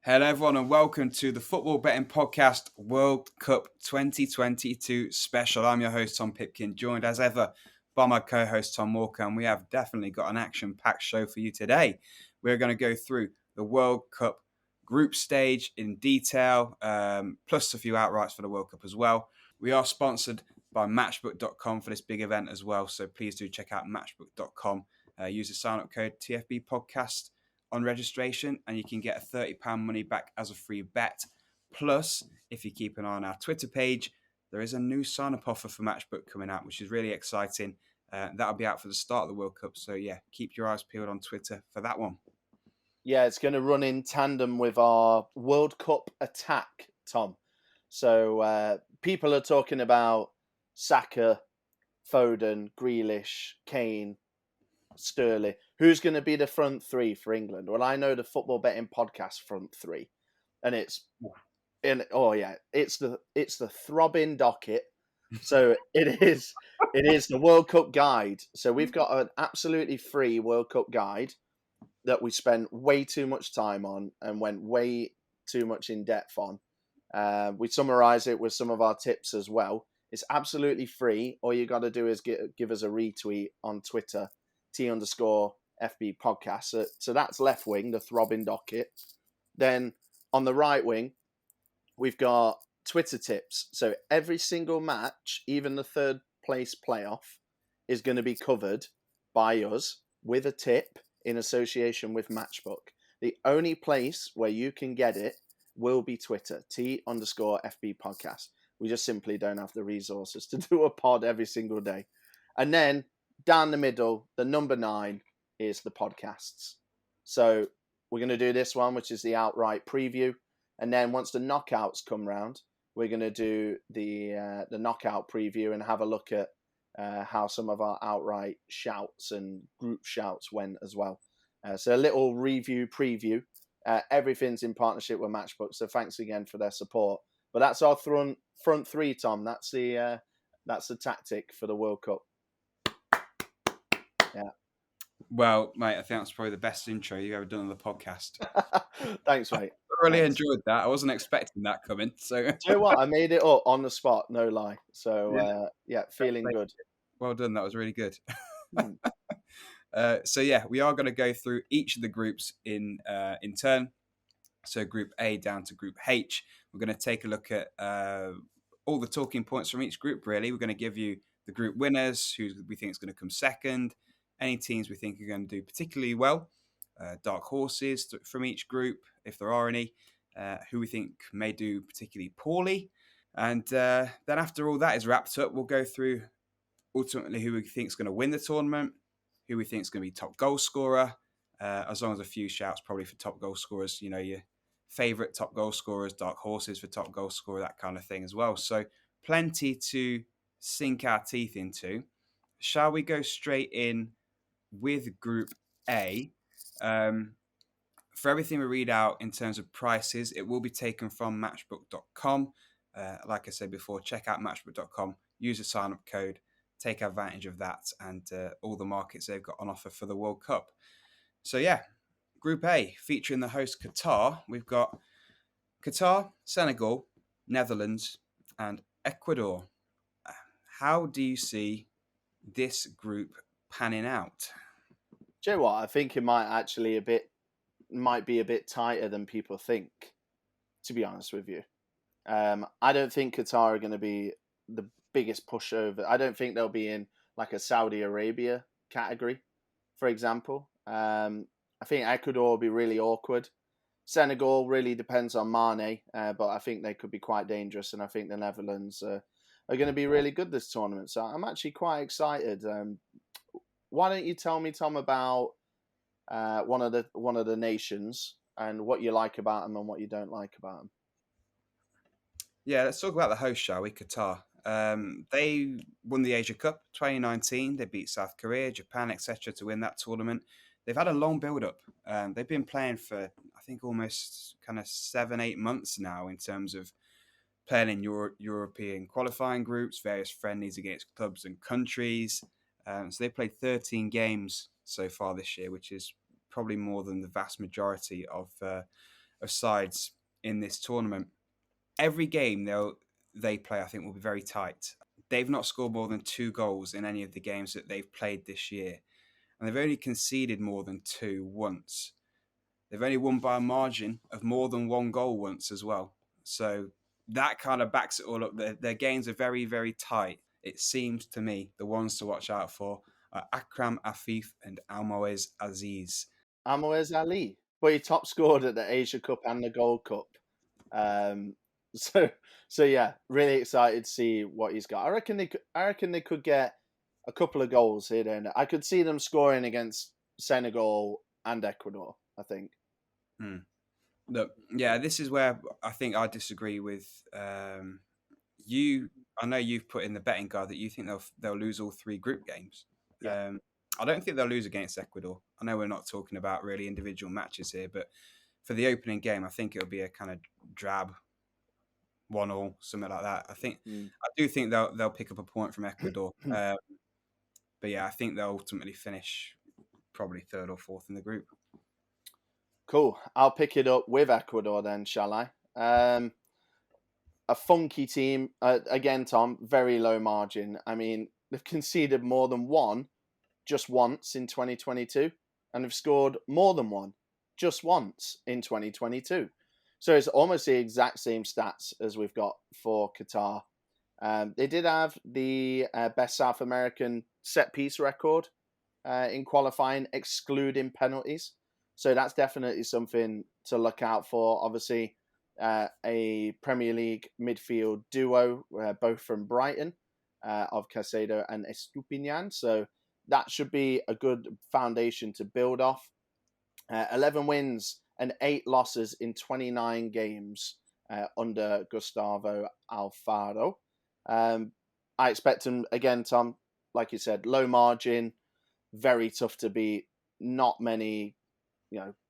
Hello, everyone, and welcome to the Football Betting Podcast World Cup 2022 special. I'm your host, Tom Pipkin, joined as ever by my co-host, Tom Walker, and we have definitely got an action-packed show for you today. We're going to go through the World Cup group stage in detail, plus a few outrights for the World Cup as well. We are sponsored by Matchbook.com for this big event as well, so please do check out Matchbook.com. Use the sign-up code TFB Podcast on registration, and you can get a £30 money back as a free bet. Plus, if you keep an eye on our Twitter page, there is a new sign-up offer for Matchbook coming out, which is really exciting. That'll be out for the start of the World Cup. So, yeah, keep your eyes peeled on Twitter for that one. Yeah, it's going to run in tandem with our World Cup attack, Tom. So people are talking about Saka, Foden, Grealish, Kane, Sterling. Who's going to be the front three for England? Well, I know the Football Betting Podcast front three, and it's the throbbing docket. So it is the World Cup guide. So we've got an absolutely free World Cup guide that we spent way too much time on and went way too much in depth on. We summarize it with some of our tips as well. It's absolutely free. All you got to do is give us a retweet on Twitter, T_FB podcast. So that's left wing, the throbbing docket. Then on the right wing, we've got Twitter tips. So every single match, even the third place playoff, is going to be covered by us with a tip in association with Matchbook. The only place where you can get it will be Twitter, T_FB podcast. We just simply don't have the resources to do a pod every single day. And then down the middle, the number 9 is the podcasts. So we're going to do this one, which is the outright preview. And then once the knockouts come round, we're going to do the knockout preview and have a look at how some of our outright shouts and group shouts went as well. So a little preview. Everything's in partnership with Matchbook, so thanks again for their support. But that's our front three, Tom. That's the tactic for the World Cup. Yeah. Well, mate, I think that's probably the best intro you've ever done on the podcast. Thanks, mate. I really enjoyed that. I wasn't expecting that coming. So, do you know what? I made it up on the spot, no lie. So, feeling good. Well done. That was really good. So we are going to go through each of the groups in turn. So Group A down to Group H. We're going to take a look at all the talking points from each group, really. We're going to give you the group winners, who we think is going to come second, any teams we think are going to do particularly well, dark horses from each group, if there are any, who we think may do particularly poorly. And then after all that is wrapped up, we'll go through ultimately who we think is going to win the tournament, who we think is going to be top goal scorer, as long as a few shouts probably for top goal scorers, you know, your favourite top goal scorers, dark horses for top goal scorer, that kind of thing as well. So plenty to sink our teeth into. Shall we go straight in with Group A? For everything we read out in terms of prices, it will be taken from Matchbook.com. Like I said before, check out Matchbook.com, use the sign-up code, take advantage of that and all the markets they've got on offer for the World Cup. So Group A, featuring the host Qatar. We've got Qatar, Senegal, Netherlands, and Ecuador. How do you see this group panning out? Do you know what? I think it might be a bit tighter than people think, to be honest with you. I don't think Qatar are going to be the biggest pushover. I don't think they'll be in like a Saudi Arabia category, for example. I think Ecuador will be really awkward. Senegal really depends on Mane, but I think they could be quite dangerous, and I think the Netherlands are going to be really good this tournament. So I'm actually quite excited. Why don't you tell me, Tom, about one of the nations and what you like about them and what you don't like about them? Yeah, let's talk about the host, shall we? Qatar. They won the Asia Cup 2019. They beat South Korea, Japan, etc. to win that tournament. They've had a long build-up. They've been playing for, I think, almost kind of 7-8 months now in terms of playing in European qualifying groups, various friendlies against clubs and countries. So they played 13 games so far this year, which is probably more than the vast majority of of sides in this tournament. Every game they play, I think, will be very tight. They've not scored more than 2 goals in any of the games that they've played this year, and they've only conceded more than 2 once. They've only won by a margin of more than 1 goal once as well. So that kind of backs it all up. Their games are very, very tight. It seems to me the ones to watch out for are Akram Afif and Almoez Aziz. Almoez Ali, but he top scored at the Asia Cup and the Gold Cup. So yeah, really excited to see what he's got. I reckon they could get a couple of goals here and I could see them scoring against Senegal and Ecuador, I think. Look, yeah, this is where I think I disagree with you. I know you've put in the betting guide that you think they'll lose all 3 group games. Yeah. I don't think they'll lose against Ecuador. I know we're not talking about really individual matches here, but for the opening game, I think it'll be a kind of drab 1-1, something like that. I do think they'll pick up a point from Ecuador, but yeah, I think they'll ultimately finish probably 3rd or 4th in the group. Cool. I'll pick it up with Ecuador then, shall I? A funky team again, Tom. Very low margin. I mean, they've conceded more than 1 just once in 2022, and they've scored more than 1 just once in 2022. So it's almost the exact same stats as we've got for Qatar. They did have the best South American set piece record in qualifying, excluding penalties. So that's definitely something to look out for. Obviously, a Premier League midfield duo, both from Brighton, of Caicedo and Estupiñán. So that should be a good foundation to build off. 11 wins and 8 losses in 29 games under Gustavo Alfaro. I expect them, again, Tom, like you said, low margin, very tough to beat, not many,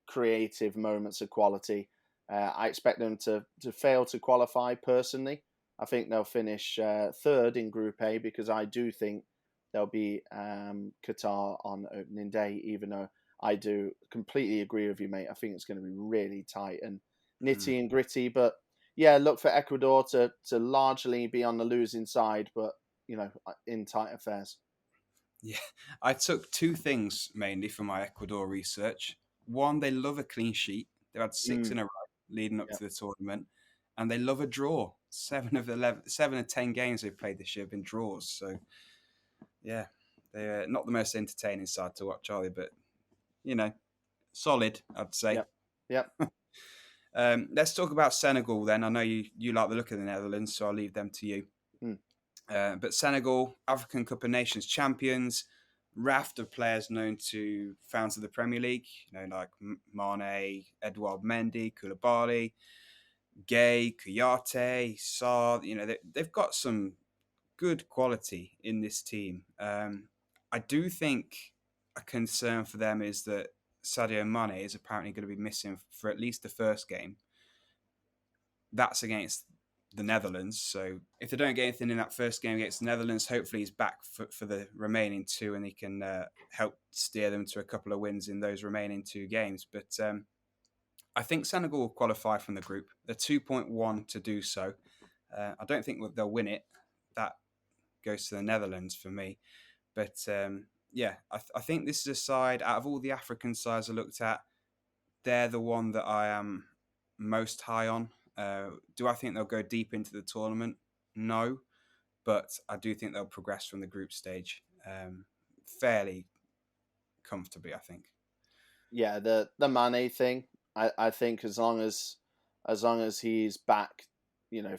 creative moments of quality. I expect them to fail to qualify personally. I think they'll finish 3rd in Group A because I do think there'll be Qatar on opening day, even though I do completely agree with you, mate. I think it's going to be really tight and nitty and gritty. But yeah, look for Ecuador to largely be on the losing side, but, in tight affairs. Yeah, I took 2 things mainly from my Ecuador research. One, they love a clean sheet. They've had 6 in a row leading up to the tournament, and they love a draw. 7 of 10 games they've played this year have been draws. So, yeah, they're not the most entertaining side to watch, are they? But, solid, I'd say. Yep. Let's talk about Senegal then. I know you like the look of the Netherlands, so I'll leave them to you. But Senegal, African Cup of Nations champions, raft of players known to fans of the Premier League, like Mane, Edouard Mendy, Koulibaly, Gay, Kouyaté, Sarr. They've got some good quality in this team. I do think a concern for them is that Sadio Mane is apparently going to be missing for at least the first game. That's against the Netherlands. So if they don't get anything in that first game against the Netherlands, hopefully he's back for the remaining 2 and he can help steer them to a couple of wins in those remaining 2 games. But I think Senegal will qualify from the group. They're 2.1 to do so. I don't think they'll win it. That goes to the Netherlands for me. But I think this is a side, out of all the African sides I looked at, they're the one that I am most high on. Do I think they'll go deep into the tournament? No, but I do think they'll progress from the group stage fairly comfortably, I think. Yeah, the Mane thing, I think as long as he's back,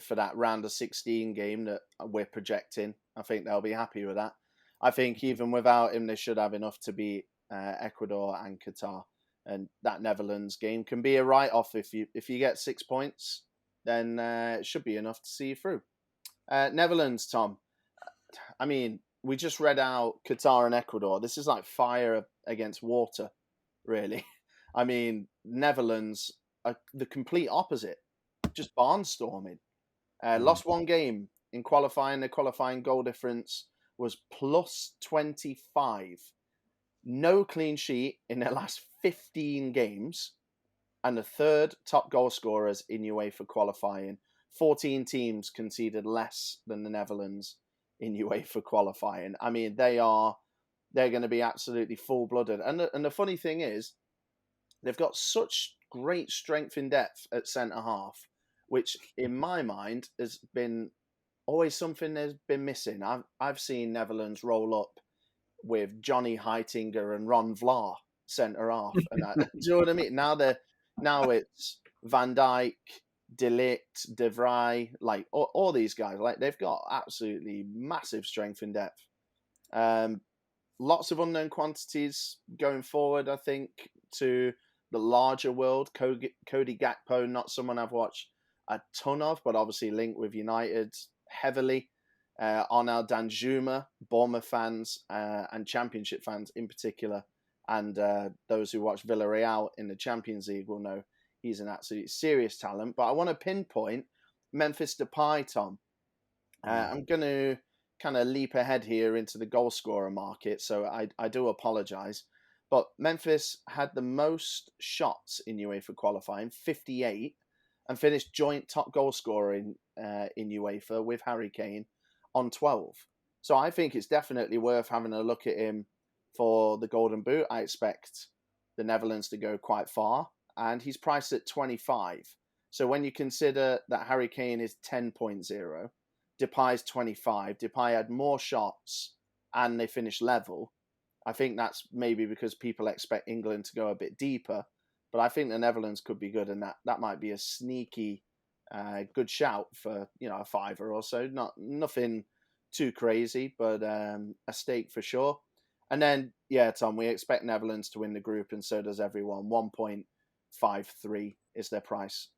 for that round of 16 game that we're projecting, I think they'll be happy with that. I think even without him, they should have enough to beat Ecuador and Qatar. And that Netherlands game can be a write-off if you get 6 points, then it should be enough to see you through. Netherlands, Tom. I mean, we just read out Qatar and Ecuador. This is like fire against water, really. I mean, Netherlands are the complete opposite, just barnstorming. Lost 1 game in qualifying. The qualifying goal difference was plus 25. No clean sheet in their last 15 games. and the third top goal scorers in UEFA qualifying. 14 teams conceded less than the Netherlands in UEFA qualifying. I mean, they're going to be absolutely full-blooded. And the funny thing is, they've got such great strength in depth at centre half, which in my mind has been always something that's been missing. I've seen Netherlands roll up with Johnny Heitinger and Ron Vlaar centre half, and do you know what I mean? Now it's Van Dijk, De Ligt, De Vrij, like all these guys. Like they've got absolutely massive strength and depth. Lots of unknown quantities going forward, I think, to the larger world. Cody Gakpo, not someone I've watched a ton of, but obviously linked with United heavily. Arnaud Danjuma, Bournemouth fans and Championship fans in particular, and those who watch Villarreal in the Champions League will know he's an absolutely serious talent. But I want to pinpoint Memphis Depay, Tom. I'm going to kind of leap ahead here into the goal scorer market, so I do apologise. But Memphis had the most shots in UEFA qualifying, 58, and finished joint top goal scorer in UEFA with Harry Kane on 12. So I think it's definitely worth having a look at him for the Golden Boot. I expect the Netherlands to go quite far, and he's priced at 25. So when you consider that Harry Kane is 10.0, Depay's 25, Depay had more shots and they finished level. I think that's maybe because people expect England to go a bit deeper, but I think the Netherlands could be good, and that might be a sneaky good shout for a fiver or so. Nothing too crazy, but a stake for sure. And then Tom, we expect Netherlands to win the group, and so does everyone. 1.53 is their price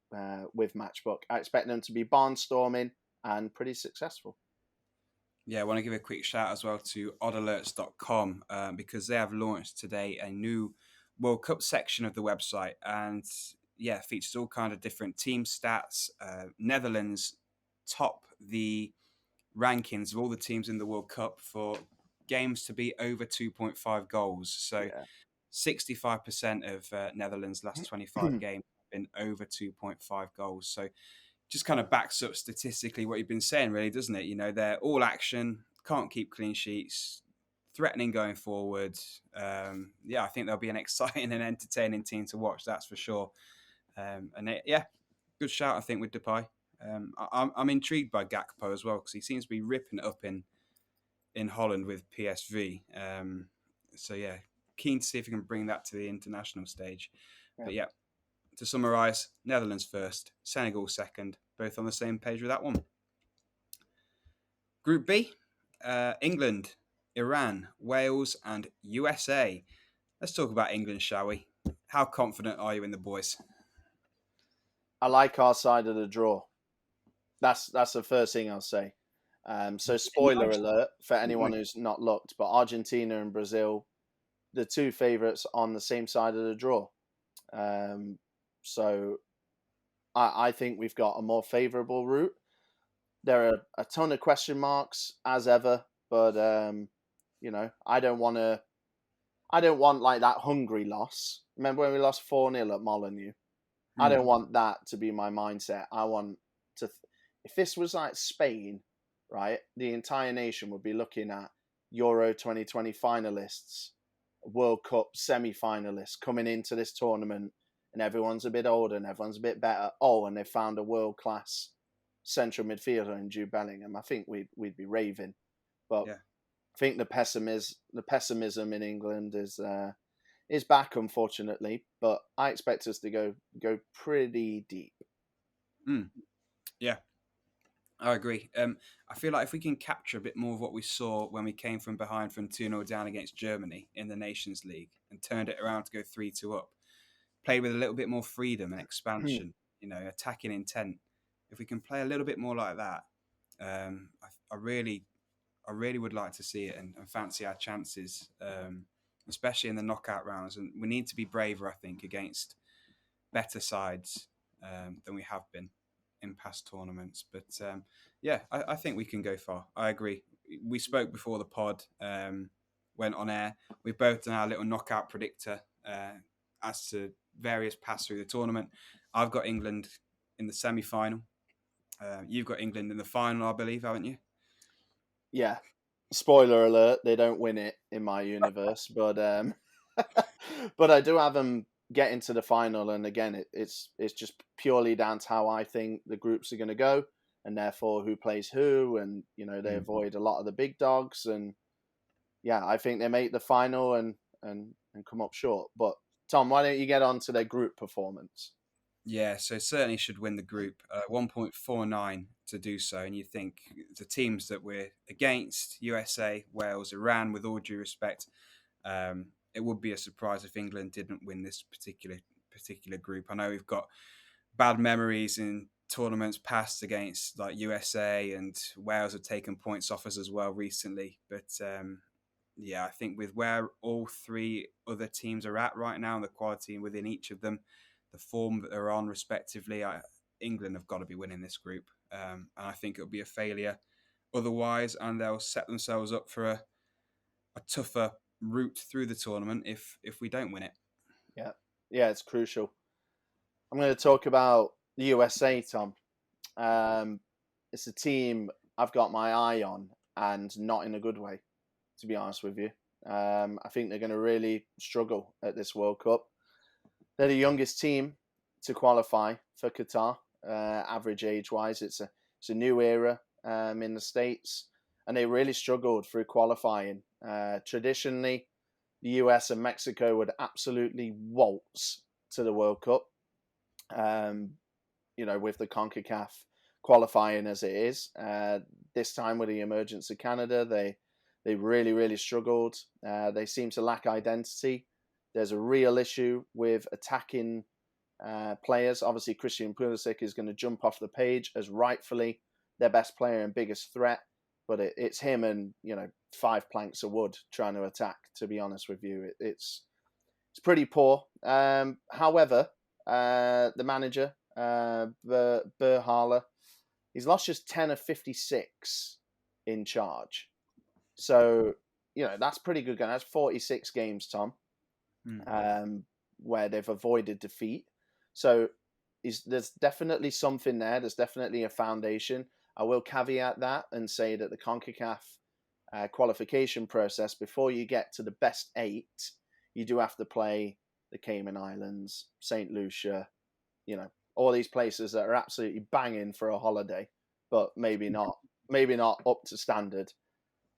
with Matchbook. I expect them to be barnstorming and pretty successful. Yeah, I want to give a quick shout as well to oddalerts.com because they have launched today a new World Cup section of the website, and features all kind of different team stats. Netherlands top the rankings of all the teams in the World Cup for games to be over 2.5 goals. So 65% of Netherlands' last 25 games have been over 2.5 goals. So just kind of backs up statistically what you've been saying, really, doesn't it? They're all action, can't keep clean sheets, threatening going forward. I think they'll be an exciting and entertaining team to watch, that's for sure. Good shout, I think, with Depay. I'm intrigued by Gakpo as well, because he seems to be ripping it up in Holland with PSV. Keen to see if he can bring that to the international stage. But to summarise, Netherlands first, Senegal second, both on the same page with that one. Group B, England, Iran, Wales and USA. Let's talk about England, shall we? How confident are you in the boys? I like our side of the draw. That's the first thing I'll say. So spoiler alert for anyone who's not looked, but Argentina and Brazil, the two favourites on the same side of the draw. So I think we've got a more favourable route. There are a ton of question marks as ever, but I don't want like that Hungary loss. Remember when we lost 4-0 at Molineux? I don't want that to be my mindset. I want to. If this was like Spain, right, the entire nation would be looking at Euro 2020 finalists, World Cup semi-finalists coming into this tournament, and everyone's a bit older and everyone's a bit better. Oh, and they found a world-class central midfielder in Jude Bellingham. I think we'd be raving. But I think the pessimism in England is back, unfortunately. But I expect us to go pretty deep. Yeah, I agree. I feel like if we can capture a bit more of what we saw when we came from behind from 2-0 down against Germany in the Nations League and turned it around to go 3-2 up, played with a little bit more freedom and expansion, attacking intent. If we can play a little bit more like that, I really would like to see it and fancy our chances, especially in the knockout rounds. And we need to be braver, I think, against better sides than we have been in past tournaments. But I think we can go far. I agree. We spoke before the pod went on air. We've both done our little knockout predictor as to various paths through the tournament. I've got England in the semi-final. You've got England in the final, I believe, haven't you? Yeah. Spoiler alert: they don't win it in my universe, but but I do have them get into the final, and again, it's just purely down to how I think the groups are going to go, and therefore who plays who, and they avoid a lot of the big dogs, and yeah, I think they make the final and come up short. But Tom, why don't you get on to their group performance? Yeah, so certainly should win the group. 1.49 to do so. And you think the teams that we're against, USA, Wales, Iran, with all due respect, it would be a surprise if England didn't win this particular group. I know we've got bad memories in tournaments past against like USA, and Wales have taken points off us as well recently. But yeah, I think with where all three other teams are at right now and the quality within each of them, the form that they're on respectively, England have got to be winning this group. And I think it'll be a failure otherwise, and they'll set themselves up for a tougher route through the tournament if we don't win it. Yeah, it's crucial. I'm going to talk about the USA, Tom. It's a team I've got my eye on, and not in a good way, to be honest with you. I think they're going to really struggle at this World Cup. They're the youngest team to qualify for Qatar, average age-wise. It's a new era in the States, and they really struggled through qualifying. Traditionally, the US and Mexico would absolutely waltz to the World Cup. With the CONCACAF qualifying as it is. This time with the emergence of Canada, they really, really struggled. They seem to lack identity. There's a real issue with attacking players. Obviously, Christian Pulisic is going to jump off the page as rightfully their best player and biggest threat, but it's him and 5 planks of wood trying to attack. To be honest with you, it's pretty poor. However, the manager, Berhala, he's lost just 10 of 56 in charge. So, that's pretty good. That's 46 games, Tom, where they've avoided defeat. So there's definitely something there. There's definitely a foundation. I will caveat that and say that the CONCACAF qualification process, before you get to the best 8, you do have to play the Cayman Islands, St. Lucia, all these places that are absolutely banging for a holiday, but maybe not up to standard.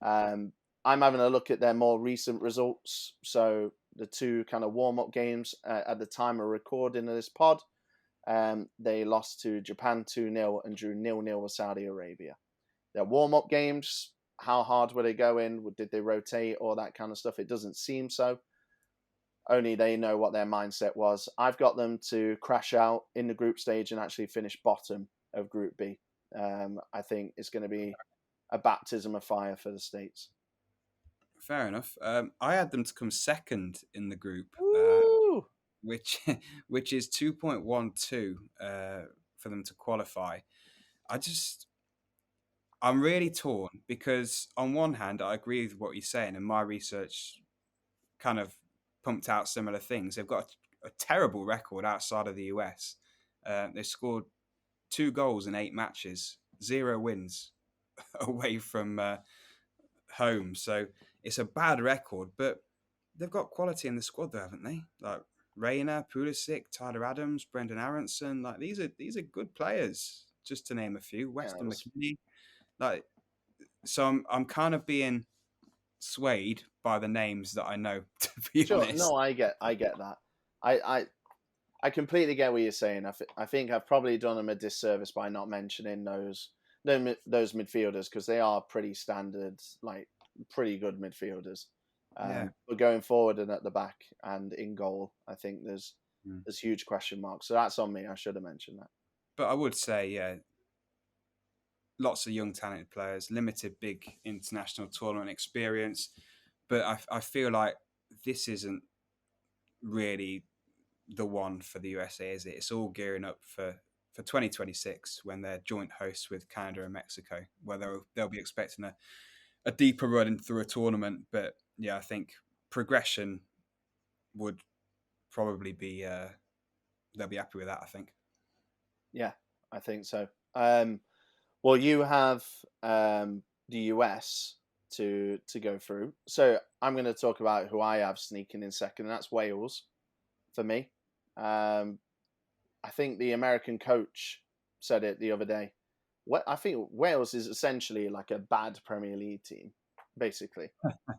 I'm having a look at their more recent results. So the 2 kind of warm-up games at the time of recording of this pod, they lost to Japan 2-0 and drew 0-0 with Saudi Arabia. Their warm-up games, how hard were they going? Did they rotate? All that kind of stuff. It doesn't seem so. Only they know what their mindset was. I've got them to crash out in the group stage and actually finish bottom of Group B. I think it's going to be a baptism of fire for the States. Fair enough. I had them to come second in the group, which is 2.12 for them to qualify. I'm really torn because on one hand, I agree with what you're saying, and my research kind of pumped out similar things. They've got a terrible record outside of the US. They scored 2 goals in 8 matches, 0 wins away from home. So it's a bad record, but they've got quality in the squad, though, haven't they? Like Reina, Pulisic, Tyler Adams, Brendan Aronson. Like these are good players, just to name a few. Weston McKennie. Like, so I'm kind of being swayed by the names that I know, to be honest. No, I get that. I completely get what you're saying. I think I've probably done them a disservice by not mentioning those midfielders, because they are pretty standard, like pretty good midfielders. But going forward and at the back and in goal, I think there's huge question marks. So that's on me. I should have mentioned that. But I would say, yeah, lots of young talented players, limited big international tournament experience. But I feel like this isn't really the one for the USA, is it? It's all gearing up for 2026 when they're joint hosts with Canada and Mexico, where they'll be expecting a deeper run through a tournament. But yeah, I think progression would probably be they'll be happy with that, I think. Yeah, I think so. Well, you have the US to go through, so I'm going to talk about who I have sneaking in second, and that's Wales for me. Um, I think the American coach said it the other day. What I think Wales is essentially like a bad Premier League team, basically.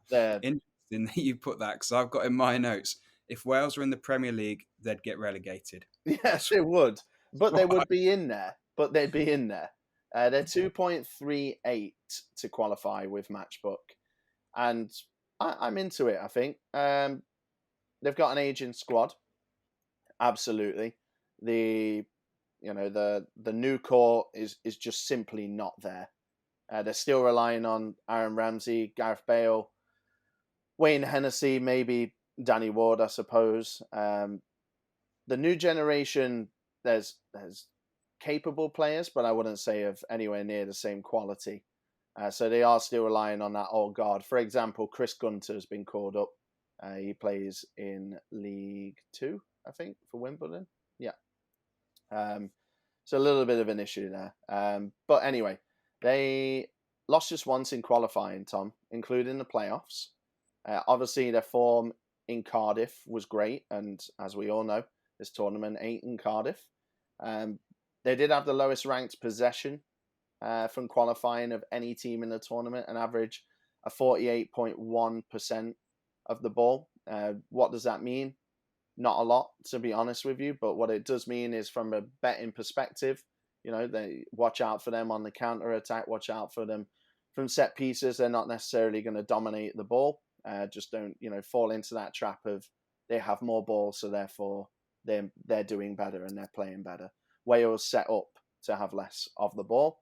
They're Interesting that you put that, because I've got in my notes, if Wales were in the Premier League, they'd get relegated. yeah, That's they would, but they what would be in there. But they'd be in there. They're 2.38 to qualify with Matchbook, and I'm into it. I think they've got an aging squad. Absolutely, the the new core is just simply not there. They're still relying on Aaron Ramsey, Gareth Bale, Wayne Hennessy, maybe Danny Ward, I suppose. The new generation, there's capable players, but I wouldn't say of anywhere near the same quality. So they are still relying on that old guard. For example, Chris Gunter has been called up. He plays in League Two, I think, for Wimbledon. Yeah. So a little bit of an issue there. But anyway, they lost just once in qualifying, Tom, including the playoffs. Obviously, their form in Cardiff was great, and as we all know, this tournament ain't in Cardiff. Um, they did have the lowest ranked possession from qualifying of any team in the tournament, an average of 48.1% of the ball. What does that mean? Not a lot, to be honest with you, but what it does mean is from a betting perspective, they watch out for them on the counter attack, watch out for them from set pieces. They're not necessarily going to dominate the ball. Just don't, fall into that trap of they have more balls, so therefore they're doing better and they're playing better. Wales set up to have less of the ball.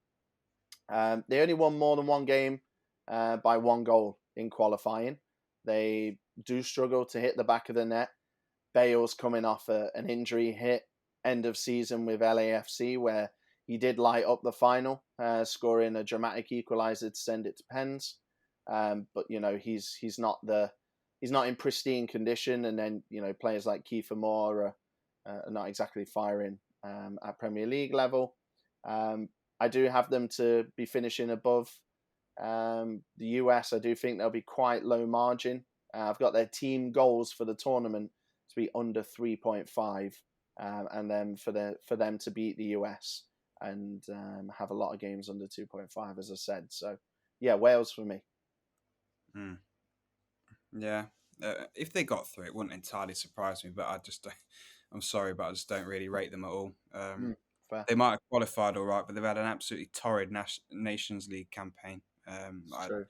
They only won more than one game by one goal in qualifying. They do struggle to hit the back of the net. Bale's coming off an injury hit end of season with LAFC, where he did light up the final, scoring a dramatic equaliser to send it to pens. But he's not in pristine condition, and then players like Kiefer Moore are not exactly firing at Premier League level. I do have them to be finishing above the US. I do think they'll be quite low margin. I've got their team goals for the tournament to be under 3.5, and then for them to beat the US and have a lot of games under 2.5, as I said. So, yeah, Wales for me. Yeah, if they got through, it wouldn't entirely surprise me. But I'm sorry, but I just don't really rate them at all. Fair. They might have qualified all right, but they've had an absolutely torrid Nations League campaign. True.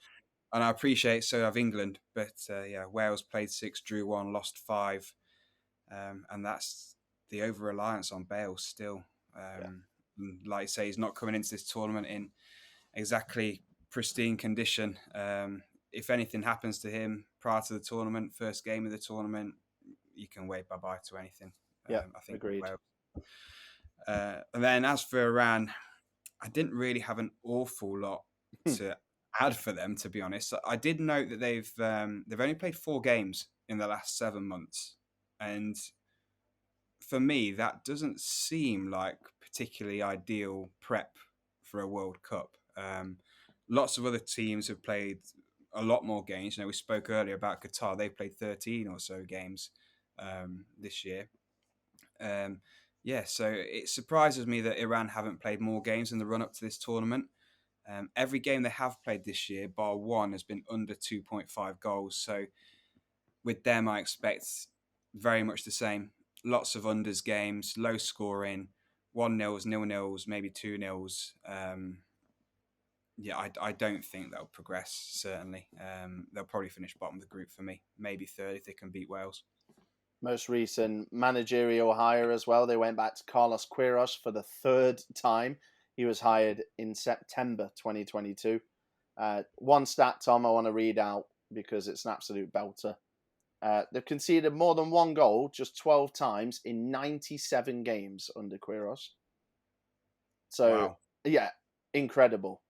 And I appreciate so have England, but yeah, Wales played 6, drew 1, lost 5. And that's the over reliance on Bale still. Like you say, he's not coming into this tournament in exactly pristine condition. If anything happens to him prior to the tournament, first game of the tournament, you can wave bye-bye to anything. Yeah, I think agreed. And then as for Iran, I didn't really have an awful lot to add for them, to be honest. I did note that they've only played 4 games in the last 7 months, and for me, that doesn't seem like particularly ideal prep for a World Cup. Lots of other teams have played a lot more games. We spoke earlier about Qatar. They played 13 or so games this year. Yeah, so it surprises me that Iran haven't played more games in the run-up to this tournament. Every game they have played this year, bar one, has been under 2.5 goals. So with them, I expect very much the same. Lots of unders games, low scoring, 1-0s, 0-0s, maybe 2-0s. Yeah, I don't think they'll progress, certainly. They'll probably finish bottom of the group for me, maybe third if they can beat Wales. Most recent managerial hire as well. They went back to Carlos Queiroz for the 3rd time. He was hired in September 2022. One stat, Tom, I want to read out because it's an absolute belter. They've conceded more than one goal just 12 times in 97 games under Queiroz. So, wow. Yeah, incredible.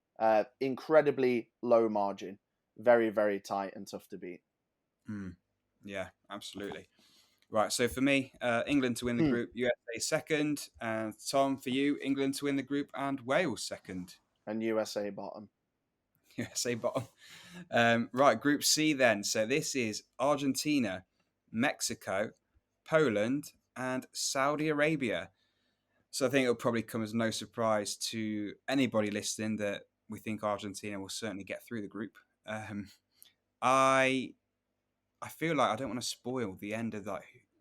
Incredibly low margin. Very, very tight and tough to beat. Yeah, absolutely. Right. So for me, England to win the Hmm. group, USA second, and Tom, for you, England to win the group and Wales second. And USA bottom. USA bottom. Right. Group C then. So this is Argentina, Mexico, Poland, and Saudi Arabia. So I think it'll probably come as no surprise to anybody listening that we think Argentina will certainly get through the group. Um, I I feel like I don't want to spoil the end of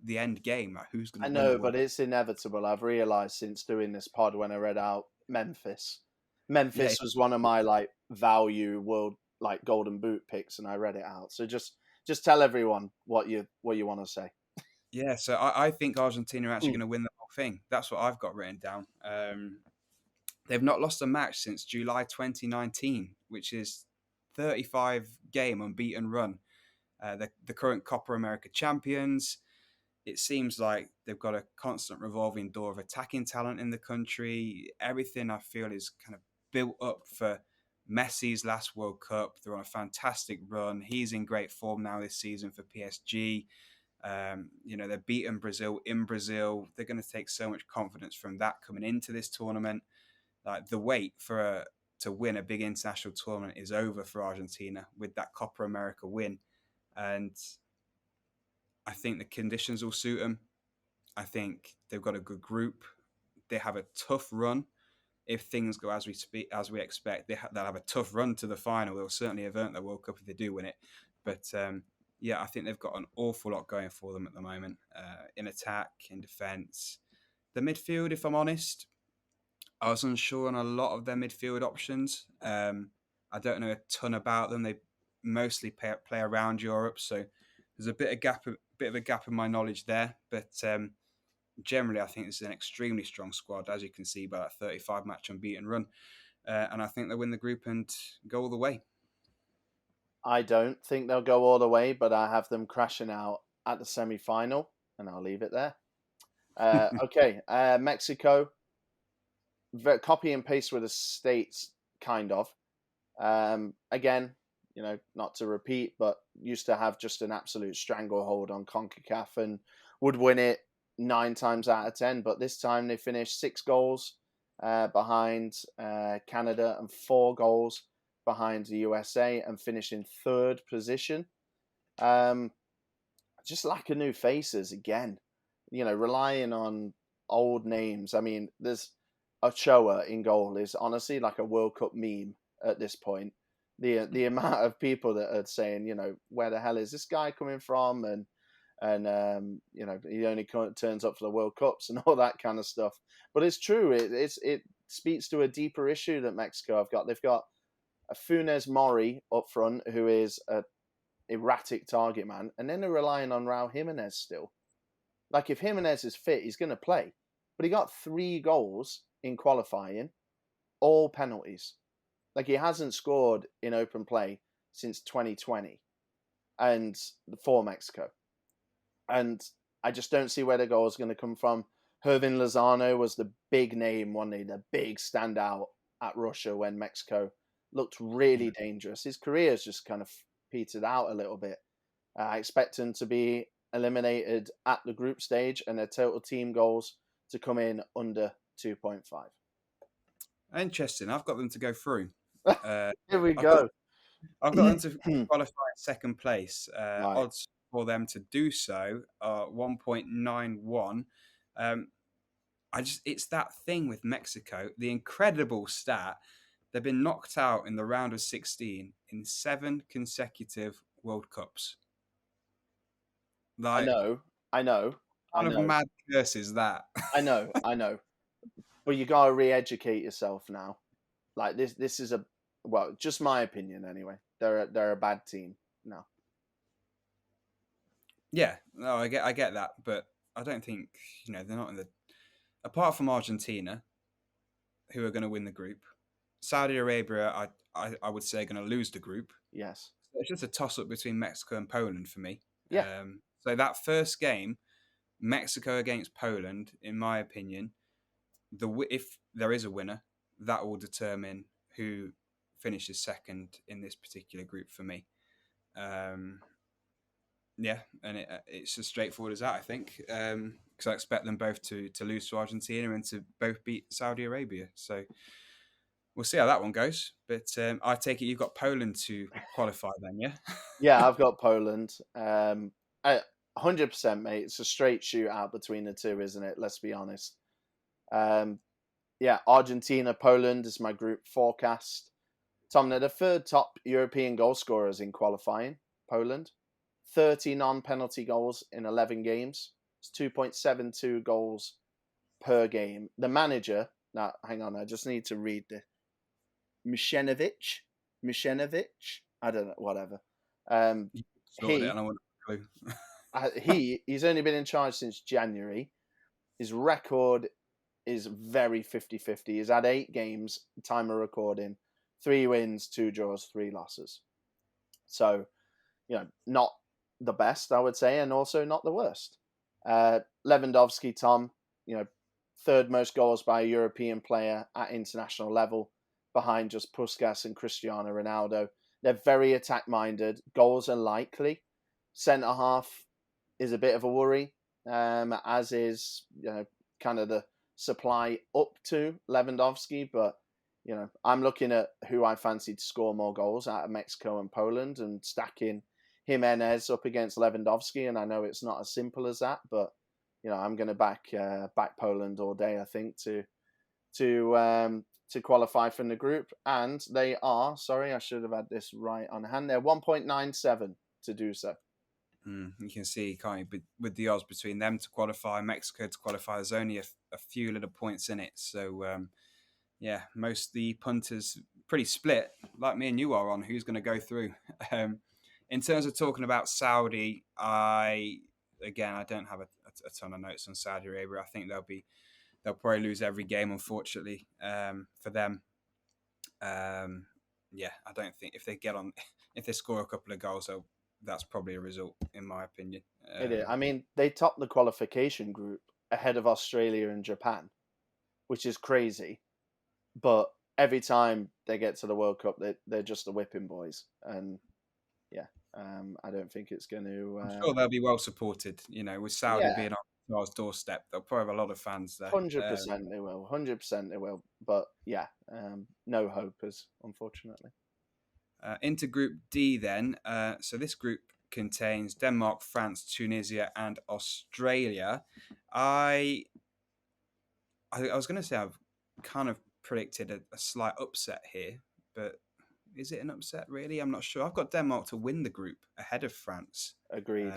the end game, like who's going I to win the know, World but Cup. it's inevitable. I've realised since doing this pod when I read out Memphis. Yeah, Memphis was one of my like value world like golden boot picks, and I read it out. So just tell everyone what you want to say. yeah. So I think Argentina are actually Mm. going to win the whole thing. That's what I've got written down. They've not lost a match since July 2019, which is 35 game unbeaten run. The current Copa America champions. It seems like they've got a constant revolving door of attacking talent in the country. Everything I feel is kind of built up for Messi's last World Cup. They're on a fantastic run. He's in great form now this season for PSG. They're beating Brazil in Brazil. They're going to take so much confidence from that coming into this tournament. Like the wait to win a big international tournament is over for Argentina with that Copa America win, and I think the conditions will suit them. I think they've got a good group. They have a tough run. If things go as we expect, they'll have a tough run to the final. They'll certainly have earned the World Cup if they do win it. But yeah, I think they've got an awful lot going for them at the moment in attack, in defence. The midfield, if I'm honest, I was unsure on a lot of their midfield options. I don't know a ton about them. They mostly play around Europe, so there's a bit of a gap in my knowledge there. But generally, I think this is an extremely strong squad, as you can see by that 35 match unbeaten run. And I think they'll win the group and go all the way. I don't think they'll go all the way, but I have them crashing out at the semi final, and I'll leave it there. Okay, Mexico, copy and paste with the States, kind of. Again, not to repeat, but used to have just an absolute stranglehold on CONCACAF and would win it 9 times out of 10. But this time they finished 6 goals behind Canada and 4 goals behind the USA and finished in third position. Just lack of new faces again. Relying on old names. I mean, there's Ochoa in goal is honestly like a World Cup meme at this point. The amount of people that are saying, where the hell is this guy coming from, and he only turns up for the World Cups and all that kind of stuff. But it's true. It speaks to a deeper issue that Mexico have got. They've got a Funes Mori up front who is a erratic target man, and then they're relying on Raul Jimenez still. Like if Jimenez is fit, he's going to play. But he got 3 goals in qualifying, all penalties. Like he hasn't scored in open play since 2020 and for Mexico. And I just don't see where the goal is going to come from. Hervin Lozano was the big name, one day, the big standout at Russia when Mexico looked really dangerous. His career has just kind of petered out a little bit. I expect him to be eliminated at the group stage and their total team goals to come in under 2.5. Interesting. I've got them to go through. Here we I've got, go. I've got them to qualify in second place. Right. Odds for them to do so are 1.91. It's that thing with Mexico, the incredible stat. They've been knocked out in the round of 16 in 7 consecutive World Cups. I Like, know. what kind of mad curse is that? I know. But you gotta re-educate yourself now. Like this is just my opinion anyway. They're a bad team now. Yeah, no, I get that, but I don't think they're not in the. Apart from Argentina, who are going to win the group, Saudi Arabia, I would say, are going to lose the group. Yes. It's just a toss up between Mexico and Poland for me. Yeah. So that first game, Mexico against Poland, in my opinion, if there is a winner, that will determine who finishes second in this particular group for me. Yeah, and it's as straightforward as that, I think, because I expect them both to lose to Argentina and to both beat Saudi Arabia. So we'll see how that one goes. But I take it you've got Poland to qualify then, yeah? Yeah, I've got Poland. 100%, mate. It's a straight shootout between the two, isn't it? Let's be honest. Um, yeah, Argentina, Poland is my group forecast. Tom, they're the third top European goal scorers in qualifying, Poland. 30 non-penalty goals in 11 games. It's 2.72 goals per game. The manager, now hang on, I just need to read the Mishenovic. I don't know, whatever. You sorted it, He and I want a clue. he's only been in charge since January. His record is very 50-50. He's had 8 games, time of recording, 3 wins, 2 draws, 3 losses. So, not the best, I would say, and also not the worst. Lewandowski, Tom, third most goals by a European player at international level, behind just Puskas and Cristiano Ronaldo. They're very attack-minded. Goals are likely. Centre half is a bit of a worry, as is kind of the supply up to Lewandowski. But I'm looking at who I fancy to score more goals out of Mexico and Poland, and stacking Jimenez up against Lewandowski. And I know it's not as simple as that, but I'm going to back Poland all day, I think, to qualify from the group. And they are, sorry, I should have had this right on hand. They're 1.97 to do so. You can see, can't you, with the odds between them to qualify, Mexico to qualify, there's only a few little points in it. So, yeah, most of the punters pretty split, like me and you are, on who's going to go through. In terms of talking about Saudi, I don't have a ton of notes on Saudi Arabia. I think they'll probably lose every game, unfortunately, for them. Yeah, I don't think if they score a couple of goals, that's probably a result, in my opinion. It is. I mean, they topped the qualification group ahead of Australia and Japan, which is crazy. But every time they get to the World Cup, they're just the whipping boys. And yeah, I don't think it's going to. I'm sure they'll be well supported. With Saudi being on our doorstep, they'll probably have a lot of fans there. 100% they will. 100% they will. But yeah, no hopers, unfortunately. Into Group D then. So this group contains Denmark, France, Tunisia, and Australia. I was going to say I've kind of predicted a slight upset here, but is it an upset really? I'm not sure. I've got Denmark to win the group ahead of France. Agreed.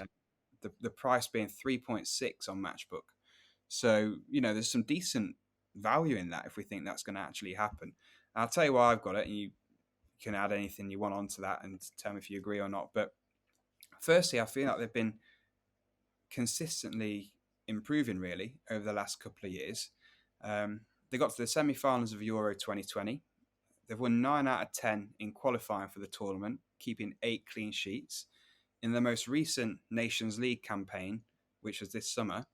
The price being 3.6 on Matchbook. So, there's some decent value in that if we think that's going to actually happen. I'll tell you why I've got it, and you can add anything you want onto that and tell me if you agree or not. But firstly, I feel like they've been consistently improving really over the last couple of years. They got to the semi-finals of Euro 2020. They've won 9 out of 10 in qualifying for the tournament, keeping 8 clean sheets. In the most recent Nations League campaign, which was this summer,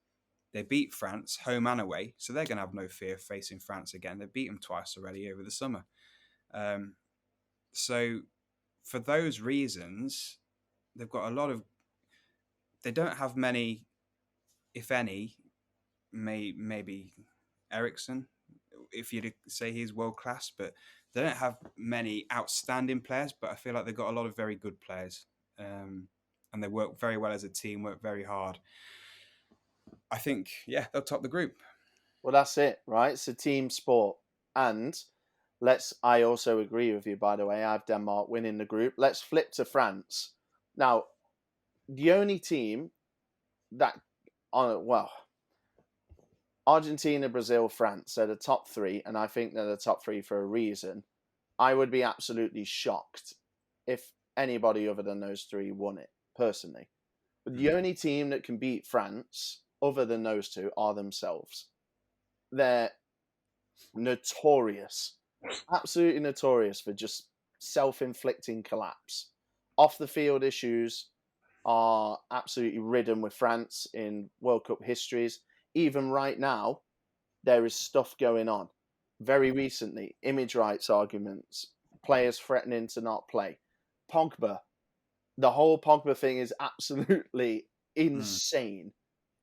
they beat France home and away, so they're going to have no fear of facing France again. They beat them twice already over the summer. So for those reasons, they've got a lot of... They don't have many, if any, maybe Ericsson, if you'd say he's world-class, but they don't have many outstanding players, but I feel like they've got a lot of very good players. And they work very well as a team, work very hard. I think, they'll top the group. Well, that's it, right? It's a team sport. And I also agree with you, by the way. I have Denmark winning the group. Let's flip to France. Now, the only team that, Argentina, Brazil, France are the top 3, and I think they're the top 3 for a reason. I would be absolutely shocked if anybody other than those 3 won it, personally. But the only team that can beat France, other than those 2, are themselves. They're notorious, absolutely notorious for just self-inflicting collapse. Off the field issues are absolutely ridden with France in World Cup histories. Even right now, there is stuff going on. Very recently, image rights arguments, players threatening to not play. Pogba, the whole Pogba thing is absolutely Mm. insane.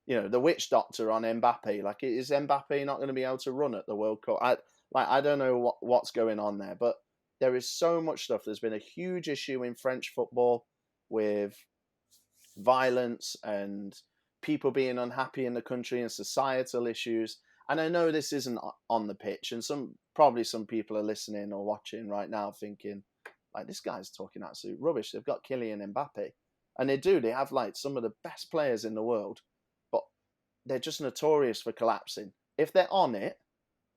You know, the witch doctor on Mbappe. Like, is Mbappe not going to be able to run at the World Cup? I don't know what's going on there, but there is so much stuff. There's been a huge issue in French football with violence and people being unhappy in the country and societal issues. And I know this isn't on the pitch, and probably some people are listening or watching right now thinking, like, this guy's talking absolute rubbish. They've got Kylian Mbappe, and they do. They have like some of the best players in the world, but they're just notorious for collapsing. If they're on it,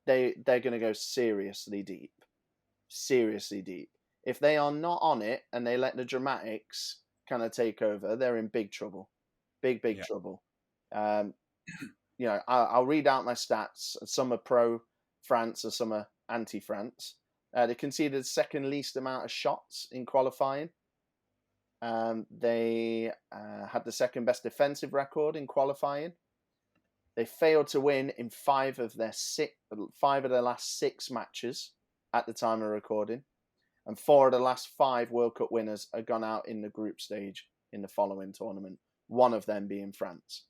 they're going to go seriously deep, seriously deep. If they are not on it and they let the dramatics kind of take over, they're in big trouble, big Yeah. trouble. Um, you know, I'll read out my stats. Some are pro France and some are anti France. They conceded the second least amount of shots in qualifying. They had the second best defensive record in qualifying. They failed to win in five of their last six matches at the time of recording, and four of the last five World Cup winners have gone out in the group stage in the following tournament. One of them being France.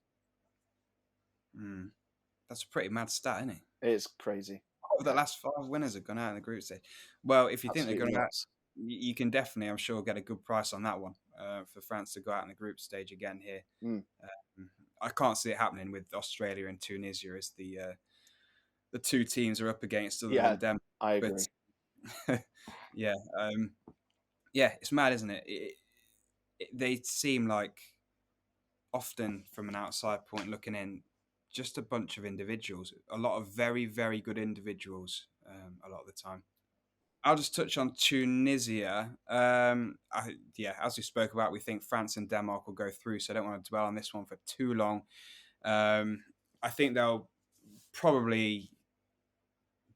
That's a pretty mad stat, isn't it? It's crazy. The last five winners have gone out in the group stage. Well, if you Absolutely think they're going nuts. out, you can definitely, I'm sure, get a good price on that one for France to go out in the group stage again here. I can't see it happening with Australia and Tunisia as the two teams are up against other than them. I agree. But, yeah, it's mad, isn't it? They seem like, often from an outside point looking in, just a bunch of individuals, a lot of very, very good individuals a lot of the time. I'll just touch on Tunisia. As we spoke about, we think France and Denmark will go through, so I don't want to dwell on this one for too long. I think they'll probably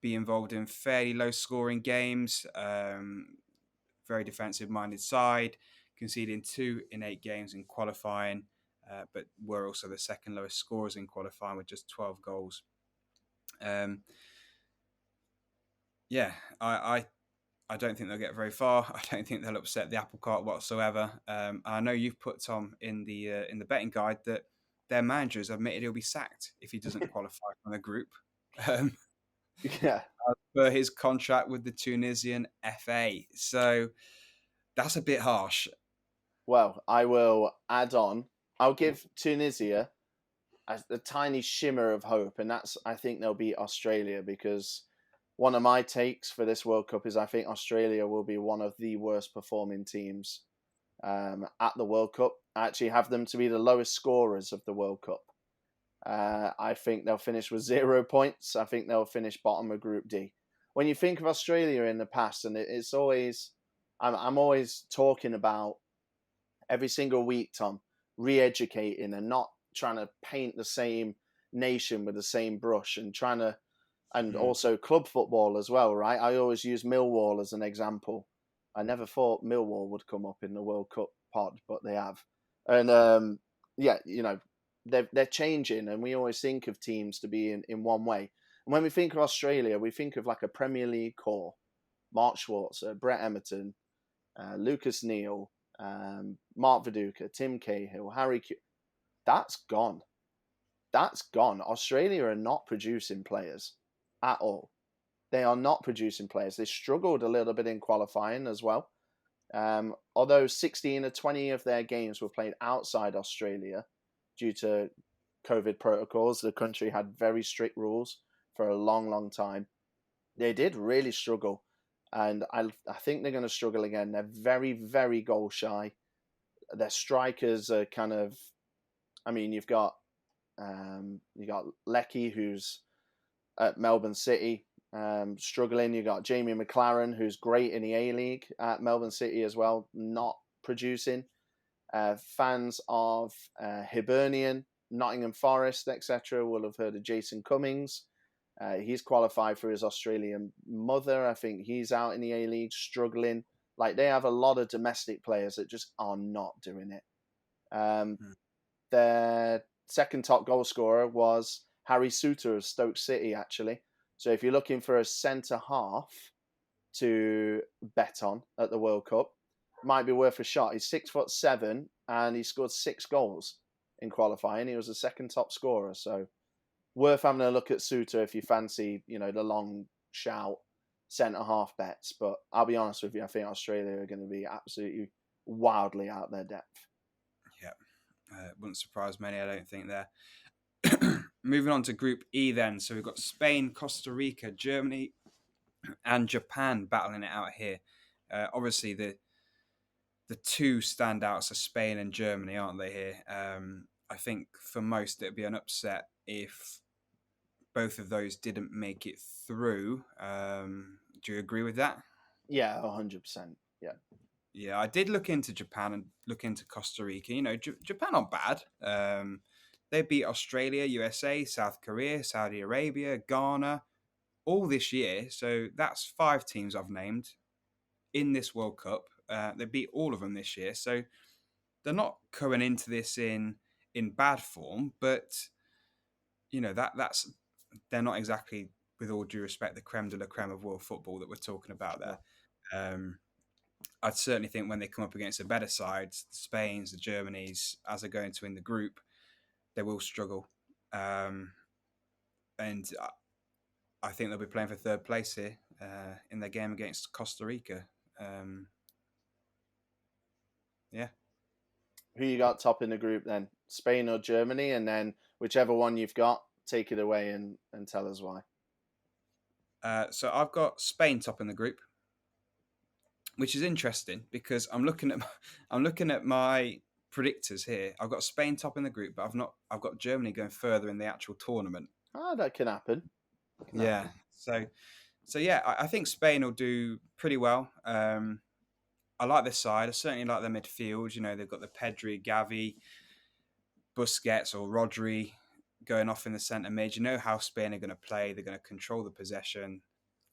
be involved in fairly low-scoring games, very defensive-minded side, conceding 2 in 8 games in qualifying. But were also the second lowest scorers in qualifying with just 12 goals. I don't think they'll get very far. I don't think they'll upset the apple cart whatsoever. I know you've put, Tom, in the betting guide that their manager has admitted he'll be sacked if he doesn't qualify from the group. For his contract with the Tunisian FA. So that's a bit harsh. Well, I will add on. I'll give Tunisia a tiny shimmer of hope, and I think they'll beat Australia, because one of my takes for this World Cup is I think Australia will be one of the worst performing teams at the World Cup. I actually have them to be the lowest scorers of the World Cup. I think they'll finish with 0 points. I think they'll finish bottom of Group D. When you think of Australia in the past, and it's always, I'm always talking about every single week, Tom, re-educating and not trying to paint the same nation with the same brush, and also club football as well, right? I always use Millwall as an example. I never thought Millwall would come up in the World Cup pod, but they have. And they're changing, and we always think of teams to be in one way. And when we think of Australia, we think of like a Premier League core: Mark Schwarzer, Brett Emerton, Lucas Neal, Mark Viduka, Tim Cahill, Harry Q. That's gone. Australia are not producing players at all. They are not producing players. They struggled a little bit in qualifying as well. Although 16 or 20 of their games were played outside Australia due to COVID protocols. The country had very strict rules for a long, long time. They did really struggle. And I think they're going to struggle again. They're very, very goal shy. Their strikers are kind of, you've got Leckie, who's at Melbourne City, struggling. You've got Jamie McLaren, who's great in the A-League at Melbourne City as well, not producing. Fans of Hibernian, Nottingham Forest, etc. will have heard of Jason Cummings. He's qualified for his Australian mother. I think he's out in the A-League struggling. Like, they have a lot of domestic players that just are not doing it. Their second top goal scorer was Harry Souttar of Stoke City, actually. So if you're looking for a centre half to bet on at the World Cup, might be worth a shot. He's 6'7" and he scored 6 goals in qualifying. He was the second top scorer, so worth having a look at Suter if you fancy, the long shout centre half bets. But I'll be honest with you, I think Australia are going to be absolutely wildly out their depth. Yeah, wouldn't surprise many, I don't think there. Moving on to Group E then. So we've got Spain, Costa Rica, Germany, and Japan battling it out here. Obviously, the two standouts are Spain and Germany, aren't they here? I think for most it'd be an upset if both of those didn't make it through. Do you agree with that? Yeah, 100%. Yeah. Yeah, I did look into Japan and look into Costa Rica. Japan aren't bad. They beat Australia, USA, South Korea, Saudi Arabia, Ghana, all this year. So that's 5 teams I've named in this World Cup. They beat all of them this year. So they're not coming into this in bad form, but that's they're not exactly, with all due respect, the creme de la creme of world football that we're talking about there. I'd certainly think when they come up against a better side, the Spains, the Germanys, as they're going to win the group, they will struggle. And I think they'll be playing for third place here in their game against Costa Rica. Yeah. Who you got top in the group then? Spain or Germany? And then whichever one you've got, take it away and tell us why. So I've got Spain top in the group, which is interesting because I'm looking at my predictors here. I've got Spain top in the group, but I've got Germany going further in the actual tournament. Oh, that can happen. Yeah. So yeah, I think Spain will do pretty well. I like this side. I certainly like their midfield. They've got the Pedri, Gavi, Busquets or Rodri going off in the centre mid. You know how Spain are going to play. They're going to control the possession,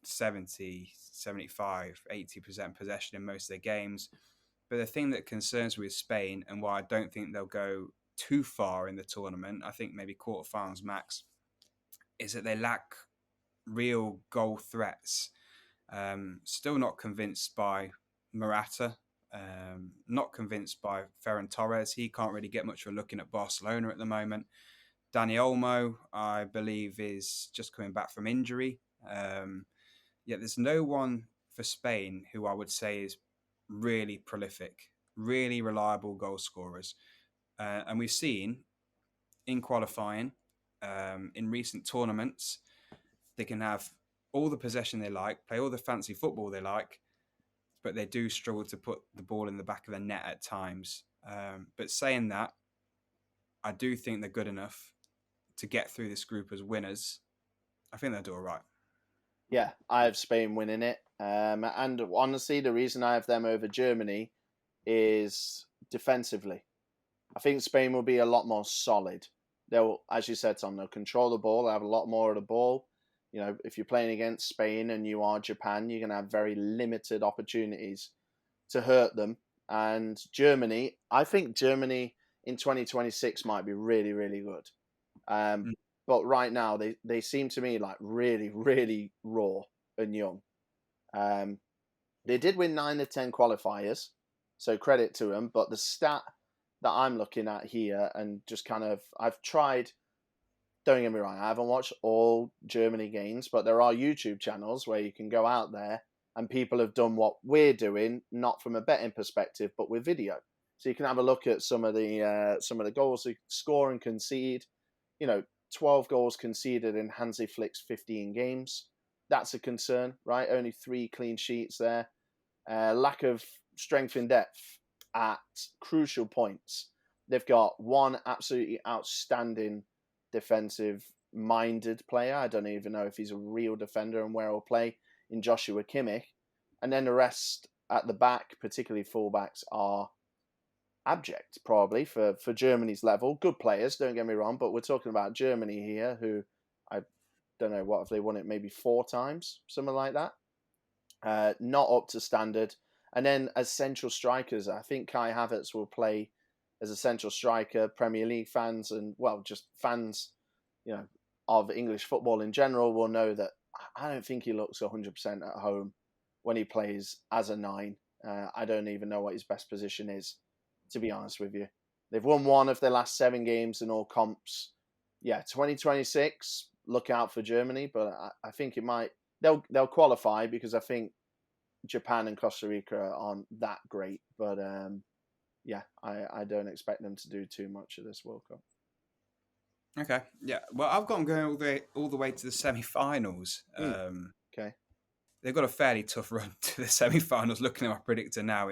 70, 75, 80% possession in most of their games. But the thing that concerns me with Spain and why I don't think they'll go too far in the tournament, I think maybe quarterfinals max, is that they lack real goal threats. Still not convinced by Morata. Not convinced by Ferran Torres. He can't really get much of a look in at Barcelona at the moment. Dani Olmo, I believe, is just coming back from injury. Yet there's no one for Spain who I would say is really prolific, really reliable goal scorers. And we've seen in qualifying, in recent tournaments, they can have all the possession they like, play all the fancy football they like, but they do struggle to put the ball in the back of the net at times. But saying that, I do think they're good enough to get through this group as winners. I think they'll do all right. Yeah, I have Spain winning it. And honestly, the reason I have them over Germany is defensively. I think Spain will be a lot more solid. They'll, as you said, Tom, they'll control the ball. They'll have a lot more of the ball. If you're playing against Spain and you are Japan, you're going to have very limited opportunities to hurt them. And Germany, I think Germany in 2026 might be really, really good. But right now, they seem to me like really, really raw and young. They did win 9 of 10 qualifiers, so credit to them. But the stat that I'm looking at here, and just kind of, I've tried, don't get me wrong, I haven't watched all Germany games, but there are YouTube channels where you can go out there and people have done what we're doing, not from a betting perspective, but with video. So you can have a look at some of the goals they score and concede. 12 goals conceded in Hansi Flick's 15 games. That's a concern, right? Only 3 clean sheets there. Lack of strength in depth at crucial points. They've got one absolutely outstanding defensive-minded player. I don't even know if he's a real defender and where he'll play, in Joshua Kimmich. And then the rest at the back, particularly fullbacks, are abject, probably, for Germany's level. Good players, don't get me wrong, but we're talking about Germany here, who, I don't know, what have they won it, maybe 4 times, something like that. Not up to standard. And then as central strikers, I think Kai Havertz will play as a central striker. Premier League fans and, well, just fans, of English football in general will know that I don't think he looks 100% at home when he plays as a 9. I don't even know what his best position is, to be honest with you. They've won 1 of their last 7 games in all comps. Yeah, 2026. Look out for Germany, but I think it might. They'll qualify because I think Japan and Costa Rica aren't that great. But yeah, I don't expect them to do too much of this World Cup. Okay, yeah. Well, I've got them going all the way to the semi-finals. Okay. They've got a fairly tough run to the semi-finals. Looking at my predictor now,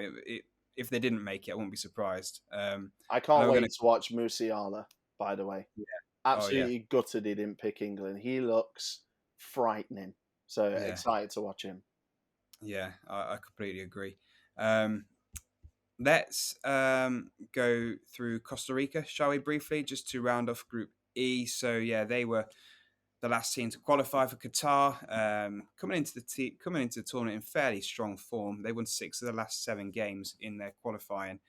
if they didn't make it, I wouldn't be surprised. I can't wait to watch Musiala, by the way. Yeah. Absolutely gutted he didn't pick England. He looks frightening. So excited to watch him. Yeah, I completely agree. Let's go through Costa Rica, shall we, briefly, just to round off Group E. So, yeah, they were the last team to qualify for Qatar, coming into the tournament in fairly strong form. They won 6 of the last 7 games in their qualifying,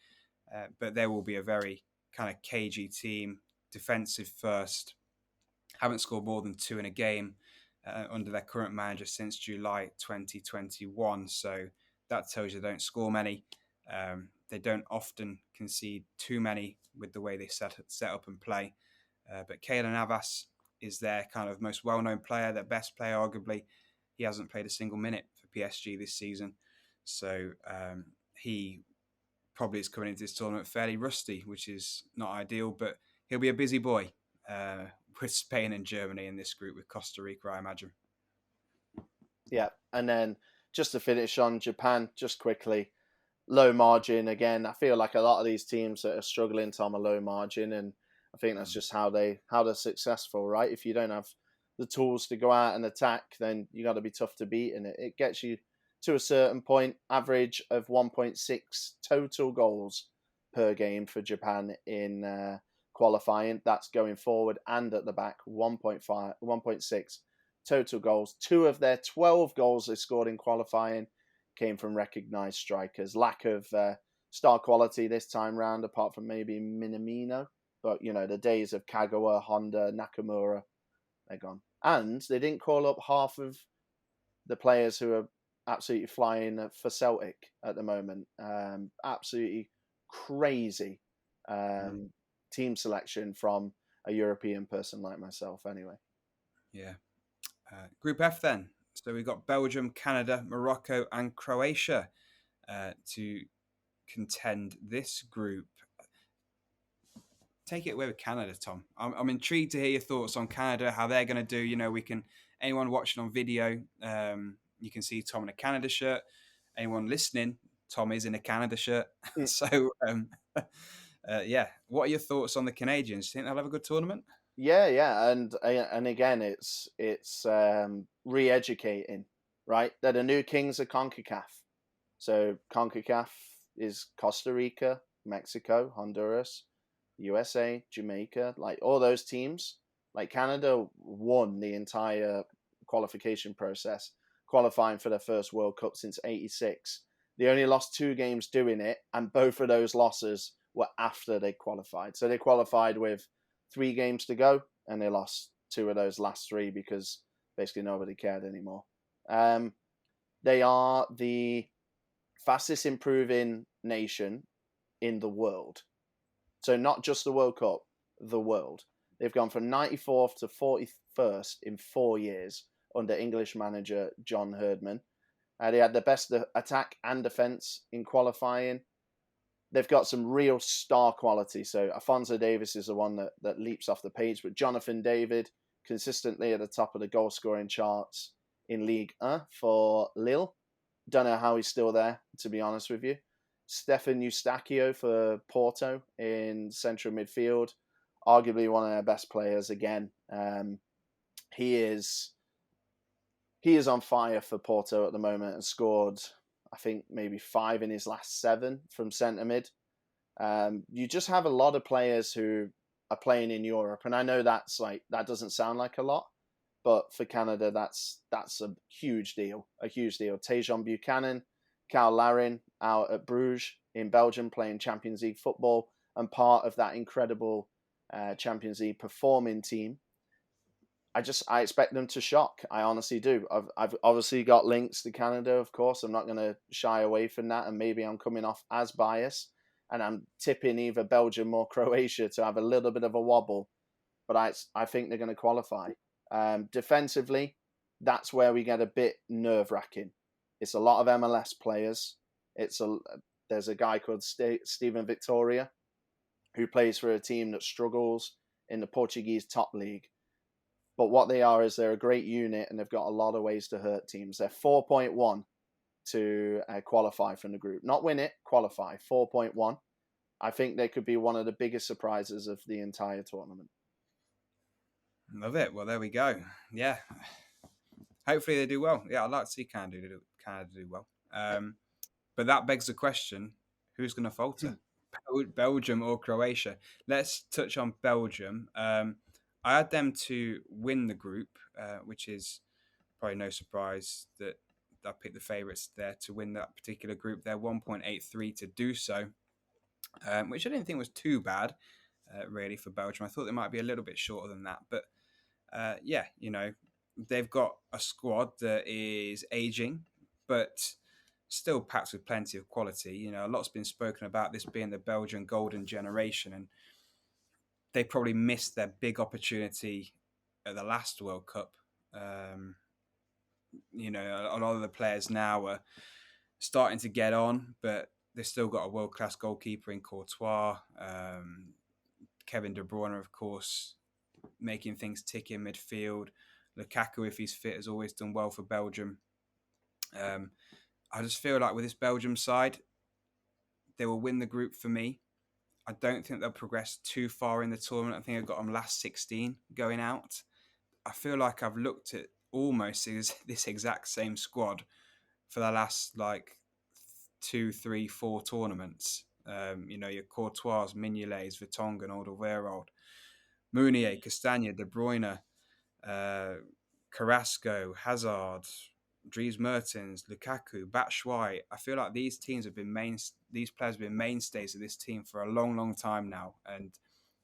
but they will be a very kind of cagey team, defensive first. Haven't scored more than 2 in a game under their current manager since July 2021. So that tells you they don't score many. They don't often concede too many with the way they set up and play. But Keylor Navas is their kind of most well-known player, their best player, arguably. He hasn't played a single minute for PSG this season. So he probably is coming into this tournament fairly rusty, which is not ideal, but he'll be a busy boy with Spain and Germany in this group with Costa Rica, I imagine. Yeah, and then just to finish on Japan, just quickly, low margin again. I feel like a lot of these teams that are struggling, Tom, are low margin, and I think that's just how they're successful, right? If you don't have the tools to go out and attack, then you got to be tough to beat, and it gets you to a certain point. Average of 1.6 total goals per game for Japan in qualifying. That's going forward and at the back. 1.6 total goals. 2 of their 12 goals they scored in qualifying came from recognised strikers. Lack of star quality this time round, apart from maybe Minamino. But, the days of Kagawa, Honda, Nakamura, they're gone. And they didn't call up half of the players who are absolutely flying for Celtic at the moment. Absolutely crazy team selection from a European person like myself, anyway. Yeah. Group F then. So we've got Belgium, Canada, Morocco, and Croatia to contend this group. Take it away with Canada, Tom. I'm intrigued to hear your thoughts on Canada, how they're going to do. Anyone watching on video, you can see Tom in a Canada shirt. Anyone listening, Tom is in a Canada shirt. So, yeah. What are your thoughts on the Canadians? Do you think they'll have a good tournament? Yeah, and again, it's re-educating, right? They're the new kings of CONCACAF. So CONCACAF is Costa Rica, Mexico, Honduras, USA, Jamaica, like all those teams. Like Canada won the entire qualification process, qualifying for their first World Cup since '86. They only lost 2 games doing it, and both of those losses were after they qualified. So they qualified with 3 games to go, and they lost 2 of those last 3 because basically nobody cared anymore. They are the fastest improving nation in the world. So not just the World Cup, the world. They've gone from 94th to 41st in 4 years under English manager John Herdman. They had the best attack and defence in qualifying. They've got some real star quality. So Alphonso Davies is the one that leaps off the page, but Jonathan David consistently at the top of the goal scoring charts in Ligue 1 for Lille. Don't know how he's still there, to be honest with you. Stefan Eustachio for Porto in central midfield, arguably one of their best players again. He is on fire for Porto at the moment and scored, I think, maybe 5 in his last 7 from centre mid. You just have a lot of players who are playing in Europe, and I know that doesn't sound like a lot, but for Canada, that's a huge deal. A huge deal. Tajon Buchanan, Cal Larin out at Bruges in Belgium playing Champions League football and part of that incredible Champions League performing team. I expect them to shock. I honestly do. I've obviously got links to Canada, of course. I'm not going to shy away from that, and maybe I'm coming off as biased, and I'm tipping either Belgium or Croatia to have a little bit of a wobble. But I think they're going to qualify. Defensively, that's where we get a bit nerve wracking. It's a lot of MLS players. There's a guy called Steven Victoria who plays for a team that struggles in the Portuguese top league. But what they are is they're a great unit, and they've got a lot of ways to hurt teams. They're 4.1 to qualify from the group. Not win it, qualify. 4.1. I think they could be one of the biggest surprises of the entire tournament. Love it. Well, there we go. Yeah. Hopefully they do well. Yeah, I'd like to see Canada do well. But that begs the question, who's going to falter? Belgium or Croatia? Let's touch on Belgium. I had them to win the group, which is probably no surprise that I picked the favourites there to win that particular group. They're 1.83 to do so, which I didn't think was too bad, really, for Belgium. I thought they might be a little bit shorter than that. But yeah, they've got a squad that is aging, but still packed with plenty of quality. A lot's been spoken about this being the Belgian golden generation, and they probably missed their big opportunity at the last World Cup. A lot of the players now are starting to get on, but they've still got a world-class goalkeeper in Courtois. Kevin De Bruyne, of course, making things tick in midfield. Lukaku, if he's fit, has always done well for Belgium. I just feel like with this Belgium side, they will win the group for me. I don't think they'll progress too far in the tournament. I think I've got them last 16 going out. I feel like I've looked at almost this exact same squad for the last 2, 3, 4 tournaments. Your Courtois, Mignolet, Vertonghen, Alderweireld, Meunier, Castagna, De Bruyne, Carrasco, Hazard, Dries Mertens, Lukaku, Batshuayi. I feel like these players have been mainstays of this team for a long, long time now, and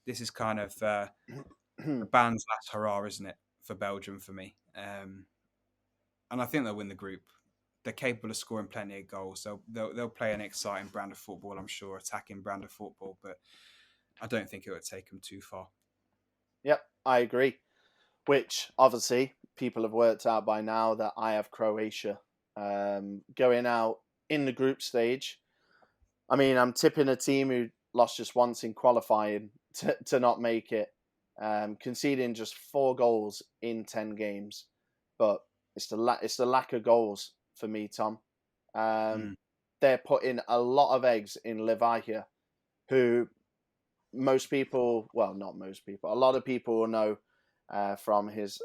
this is kind of a band's last hurrah, isn't it, for Belgium for me? And I think they'll win the group. They're capable of scoring plenty of goals. They'll play an exciting brand of football, I'm sure, attacking brand of football, but I don't think it would take them too far. Yep, I agree. Which, obviously, people have worked out by now that I have Croatia going out in the group stage. I mean, I'm tipping a team who lost just once in qualifying to not make it, conceding just 4 goals in 10 games. But it's the lack of goals for me, Tom. They're putting a lot of eggs in Levadia, who most people, well, not most people, a lot of people will know from his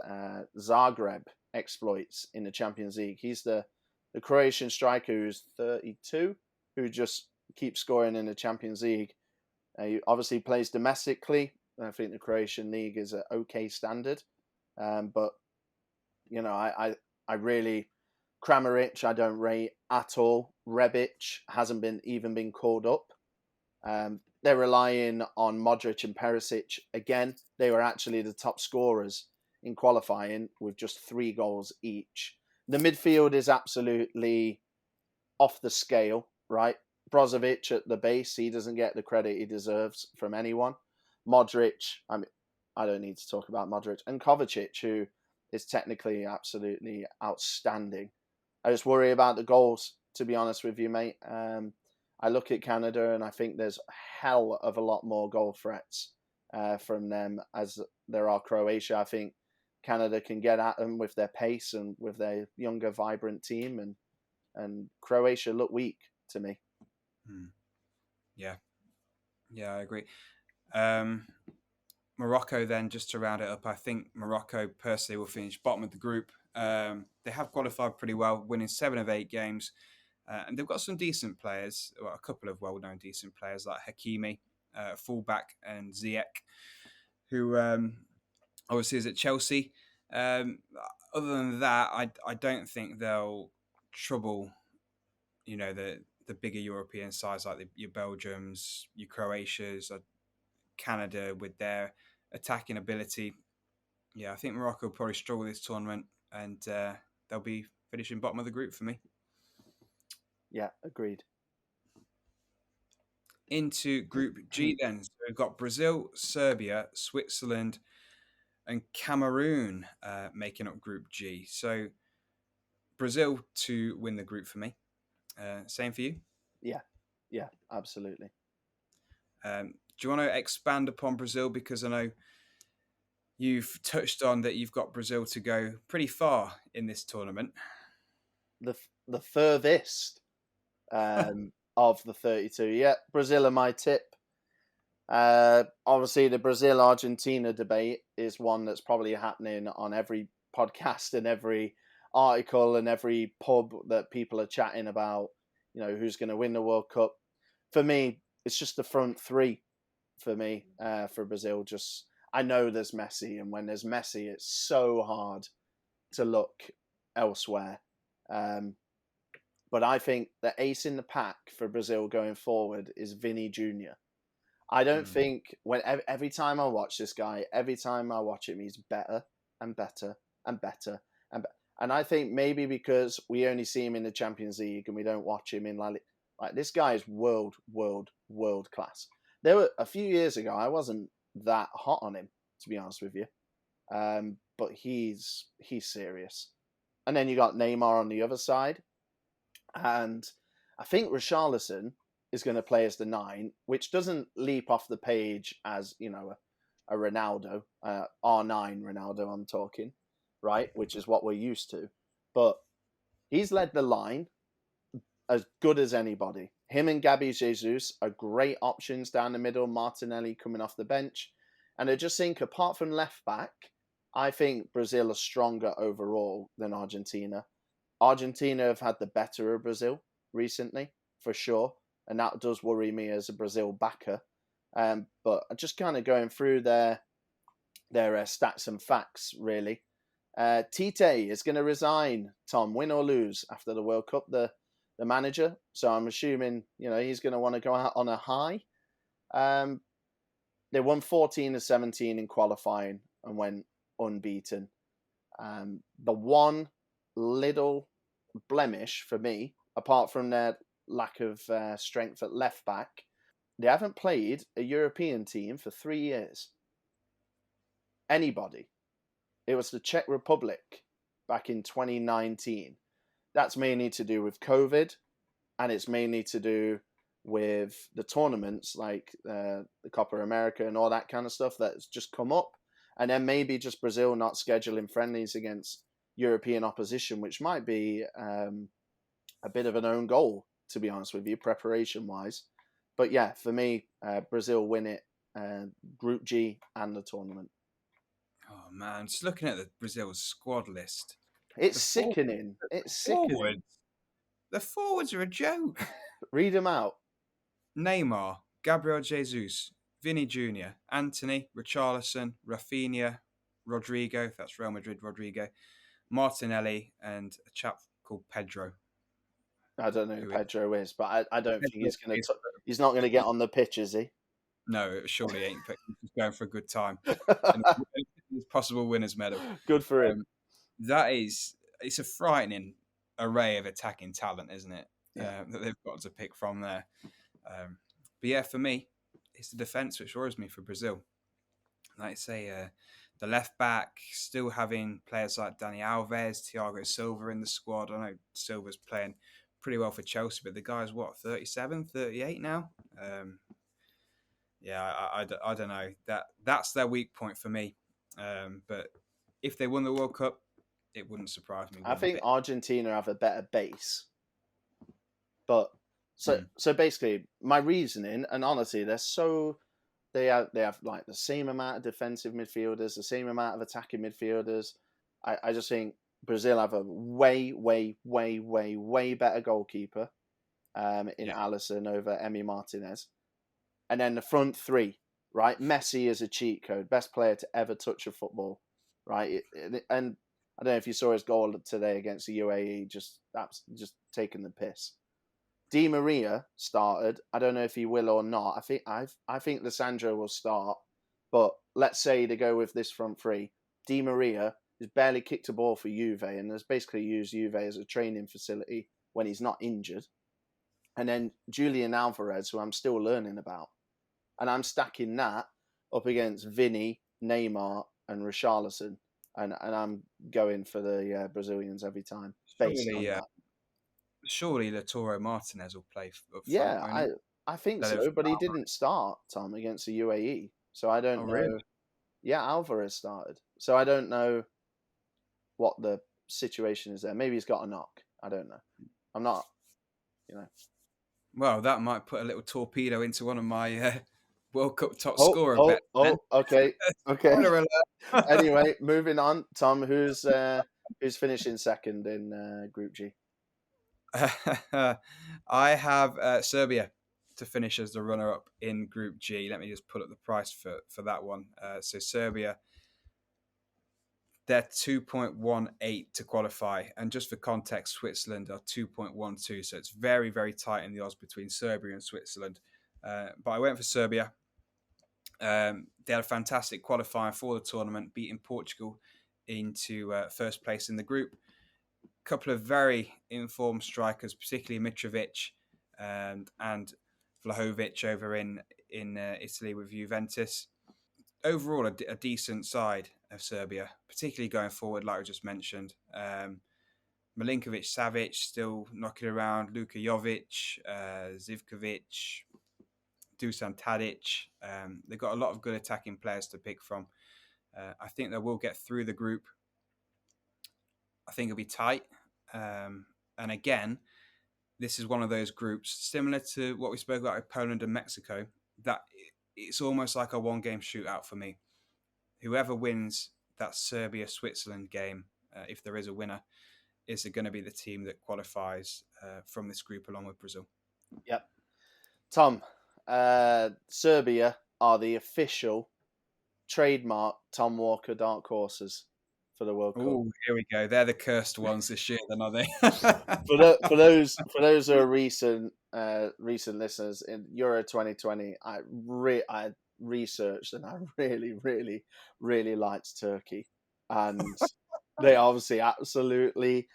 Zagreb exploits in the Champions League. He's the Croatian striker who's 32, who just keeps scoring in the Champions League. He obviously plays domestically. I think the Croatian league is an okay standard. But, I really, Kramaric, I don't rate at all. Rebic hasn't even been called up. They're relying on Modric and Perisic. Again, they were actually the top scorers in qualifying with just 3 goals each. The midfield is absolutely off the scale, right? Brozovic at the base, he doesn't get the credit he deserves from anyone. Modric, I don't need to talk about Modric. And Kovacic, who is technically absolutely outstanding. I just worry about the goals, to be honest with you, mate. I look at Canada and I think there's a hell of a lot more goal threats from them as there are Croatia. I think Canada can get at them with their pace and with their younger, vibrant team, and Croatia look weak to me. Yeah, I agree. Morocco then, just to round it up, I think Morocco personally will finish bottom of the group. They have qualified pretty well, winning 7 of 8 games. And they've got some decent players, well, a couple of well-known decent players like Hakimi, fullback, and Ziyech, who obviously is at Chelsea. Other than that, I don't think they'll trouble, the bigger European sides like your Belgiums, your Croatias, Canada with their attacking ability. Yeah, I think Morocco will probably struggle this tournament, and they'll be finishing bottom of the group for me. Yeah, agreed. Into Group G then. So we've got Brazil, Serbia, Switzerland, and Cameroon making up Group G. So Brazil to win the group for me. Same for you? Yeah, absolutely. Do you want to expand upon Brazil? Because I know you've touched on that you've got Brazil to go pretty far in this tournament. The furthest of the 32. Yeah, Brazil are my tip. Obviously, the Brazil Argentina debate is one that's probably happening on every podcast and every article and every pub that people are chatting about. Who's going to win the World Cup? For me, it's just the front three. For me, for Brazil, just I know there's Messi, and when there's Messi, it's so hard to look elsewhere. But I think the ace in the pack for Brazil going forward is Vini Jr. I don't think every time I watch this guy, every time I watch him, he's better and better and better and I think maybe because we only see him in the Champions League and we don't watch him in La Liga, like this guy is world class. There were a few years ago I wasn't that hot on him, to be honest with you, but he's serious. And then you got Neymar on the other side, and I think Richarlison is going to play as the 9, which doesn't leap off the page as a Ronaldo, R9 Ronaldo. I'm talking, right, which is what we're used to. But he's led the line as good as anybody. Him and Gabby Jesus are great options down the middle. Martinelli coming off the bench, and I just think apart from left back, I think Brazil are stronger overall than Argentina. Argentina have had the better of Brazil recently, for sure, and that does worry me as a Brazil backer. But just kind of going through their stats and facts, really. Tite is going to resign, Tom, win or lose, after the World Cup, the manager. So I'm assuming he's going to want to go out on a high. They won 14 of 17 in qualifying and went unbeaten. The one little blemish for me, apart from their lack of strength at left back, they haven't played a European team for 3 years. Anybody. It was the Czech Republic back in 2019. That's mainly to do with COVID, and it's mainly to do with the tournaments like the Copa America and all that kind of stuff that's just come up. And then maybe just Brazil not scheduling friendlies against European opposition, which might be a bit of an own goal, to be honest with you, preparation-wise. But yeah, for me, Brazil win it, Group G and the tournament. Oh man, just looking at the Brazil's squad list, it's sickening. The forwards are a joke. Read them out. Neymar, Gabriel Jesus, Vini Jr., Anthony, Richarlison, Rafinha, Rodrigo, if that's Real Madrid, Rodrigo, Martinelli, and a chap called Pedro. I don't know who Pedro is, but I don't think he's not going to get on the pitch, is he? No, surely ain't. He's going for a good time. Possible winners medal. Good for him. It's a frightening array of attacking talent, isn't it? Yeah. That they've got to pick from there. But yeah, for me, it's the defence which worries me for Brazil. Like I say, the left back, still having players like Dani Alves, Thiago Silva in the squad. I know Silva's playing pretty well for Chelsea, but the guy's 37, 38 now? I don't know. That's their weak point for me. But if they won the World Cup, it wouldn't surprise me. I think Argentina have a better base. But so basically, my reasoning, and honestly, they have like the same amount of defensive midfielders, the same amount of attacking midfielders. I just think Brazil have a way better goalkeeper in Alisson over Emi Martinez. And then the front three, right? Messi is a cheat code, best player to ever touch a football, right? And I don't know if you saw his goal today against the UAE, just taking the piss. Di Maria started. I don't know if he will or not. I think Lissandro will start, but let's say to go with this front three: Di Maria has barely kicked a ball for Juve and has basically used Juve as a training facility when he's not injured. And then Julian Alvarez, who I'm still learning about. And I'm stacking that up against Vinny, Neymar, and Richarlison. And I'm going for the Brazilians every time based on that. Surely Lautaro Martinez will play up front. Yeah, I think so, but he didn't start, Tom, against the UAE. So I don't know. Really? Yeah, Alvarez started. So I don't know what the situation is there. Maybe he's got a knock. I don't know. I'm not, Well, that might put a little torpedo into one of my World Cup top Oh, scorer oh, bets. oh, okay. Spoiler alert. Anyway, moving on. Tom, who's finishing second in Group G? I have Serbia to finish as the runner-up in Group G. Let me just put up the price for that one. So Serbia, they're 2.18 to qualify. And just for context, Switzerland are 2.12. So it's very, very tight in the odds between Serbia and Switzerland. But I went for Serbia. They had a fantastic qualifier for the tournament, beating Portugal into first place in the group. A couple of very informed strikers, particularly Mitrovic and Vlahovic over in Italy with Juventus. Overall, a decent side of Serbia, particularly going forward, like I just mentioned. Milinkovic, Savic still knocking around, Luka Jovic, Zivkovic, Dusan Tadic. They've got a lot of good attacking players to pick from. I think they will get through the group. I think it'll be tight. And again, this is one of those groups, similar to what we spoke about with Poland and Mexico, that it's almost like a one-game shootout for me. Whoever wins that Serbia-Switzerland game, if there is a winner, is going to be the team that qualifies from this group along with Brazil. Yep. Tom, Serbia are the official trademark Tom Walker dark horses for the World Cup. Oh, here we go. They're the cursed ones this year, then, are they? for those who are recent listeners, in Euro 2020, I researched and I really liked Turkey, and they obviously absolutely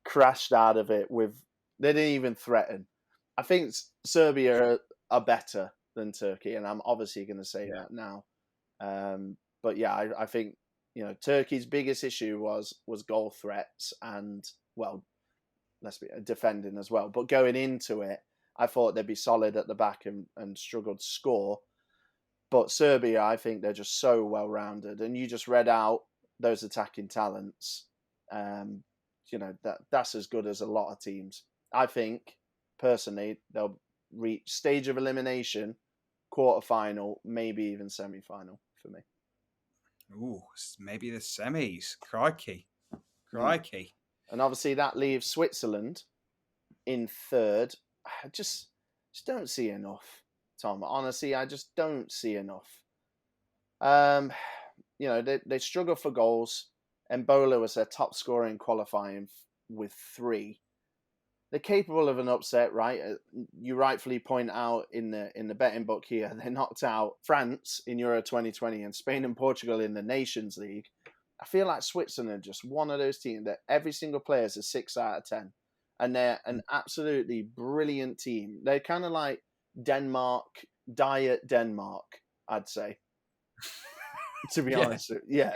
crashed out of it. They didn't even threaten. I think Serbia are better than Turkey, and I'm obviously going to say that now. But yeah, I think Turkey's biggest issue was goal threats and, well, let's be defending as well. But going into it, I thought they'd be solid at the back and struggled to score. But Serbia, I think they're just so well rounded, and you just read out those attacking talents. That's as good as a lot of teams. I think personally they'll reach stage of elimination, quarterfinal, maybe even semi-final for me. Ooh, maybe the semis. Crikey. And obviously that leaves Switzerland in third. I just don't see enough, Tom. Honestly, I just don't see enough. They struggle for goals. Embolo was their top scorer in qualifying with 3. They're capable of an upset, right? You rightfully point out in the betting book here, they knocked out France in Euro 2020 and Spain and Portugal in the Nations League. I feel like Switzerland are just one of those teams that every single player is a 6 out of 10. And they're an absolutely brilliant team. They're kind of like Denmark, Diet Denmark, I'd say. To be honest. Yeah.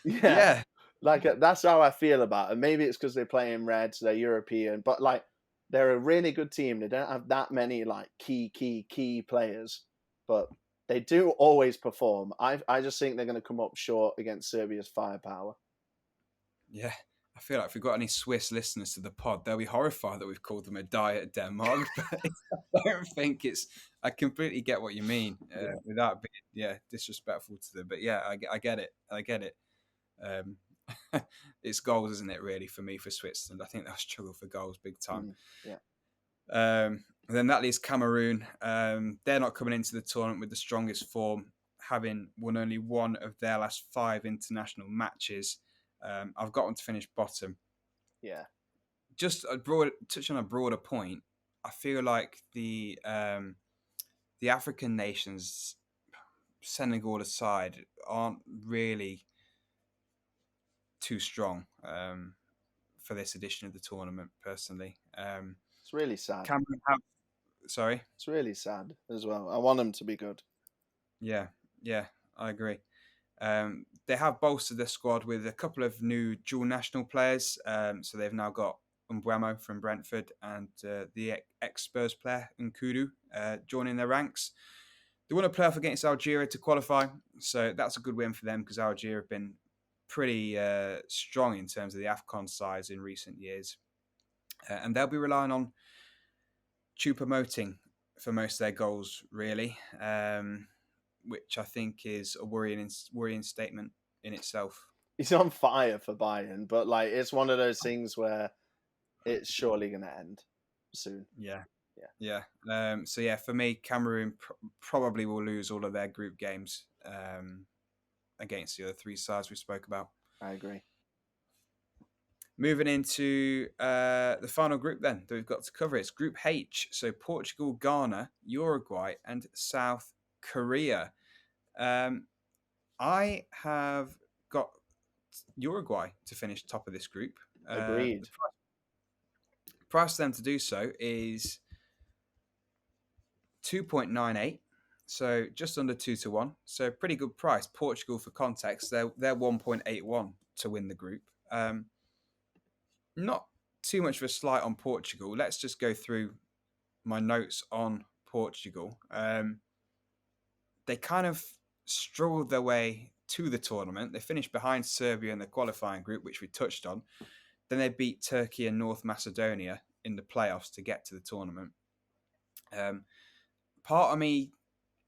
Yeah. Like, that's how I feel about it. Maybe it's because they play in red, so they're European. But, like, they're a really good team. They don't have that many, like, key players. But they do always perform. I just think they're going to come up short against Serbia's firepower. Yeah. I feel like if we've got any Swiss listeners to the pod, they'll be horrified that we've called them a Diet Denmark. But I don't think it's... I completely get what you mean without being disrespectful to them. But, yeah, I get it. It's goals, isn't it, really, for me, for Switzerland. I think they'll struggle for goals big time. Then that leaves Cameroon. They're not coming into the tournament with the strongest form, having won only one of their last 5 international matches. I've got them to finish bottom. Yeah. Just touch on a broader point. I feel like the African nations, Senegal aside, aren't really too strong for this edition of the tournament, personally. It's really sad. Cameroon have, sorry. It's really sad as well. I want them to be good. Yeah, yeah, I agree. They have bolstered their squad with a couple of new dual national players. So they've now got Umbuemo from Brentford and the ex-Spurs player Nkudu joining their ranks. They want to play off against Algeria to qualify, so that's a good win for them because Algeria have been pretty strong in terms of the AFCON sides in recent years. And they'll be relying on Choupo-Moting for most of their goals, really, which I think is a worrying statement in itself. He's on fire for Bayern, but like it's one of those things where it's surely going to end soon. Yeah. So yeah, for me, Cameroon probably will lose all of their group games against the other three sides we spoke about. I agree. Moving into the final group then that we've got to cover. It's Group H. So Portugal, Ghana, Uruguay, and South Korea. I have got Uruguay to finish top of this group. Agreed. The price for them to do so is 2.98, so just under 2-1. So pretty good price. Portugal, for context, they're 1.81 to win the group. Not too much of a slight on Portugal. Let's just go through my notes on Portugal. They kind of struggled their way to the tournament. They finished behind Serbia in the qualifying group, which we touched on. Then they beat Turkey and North Macedonia in the playoffs to get to the tournament. Part of me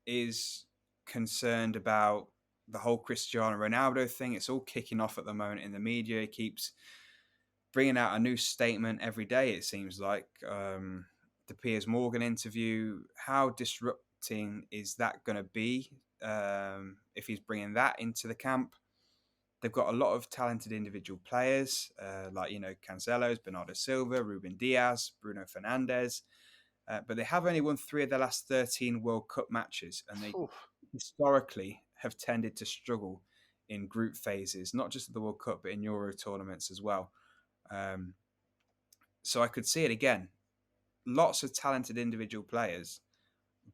is concerned about the whole Cristiano Ronaldo thing. It's all kicking off at the moment in the media. He keeps bringing out a new statement every day, it seems like. The Piers Morgan interview, how disrupting is that going to be if he's bringing that into the camp? They've got a lot of talented individual players, like, Cancelos, Bernardo Silva, Ruben Diaz, Bruno Fernandes. But they have only won 3 of their last 13 World Cup matches, and they historically have tended to struggle in group phases, not just at the World Cup, but in Euro tournaments as well. So I could see it again. Lots of talented individual players,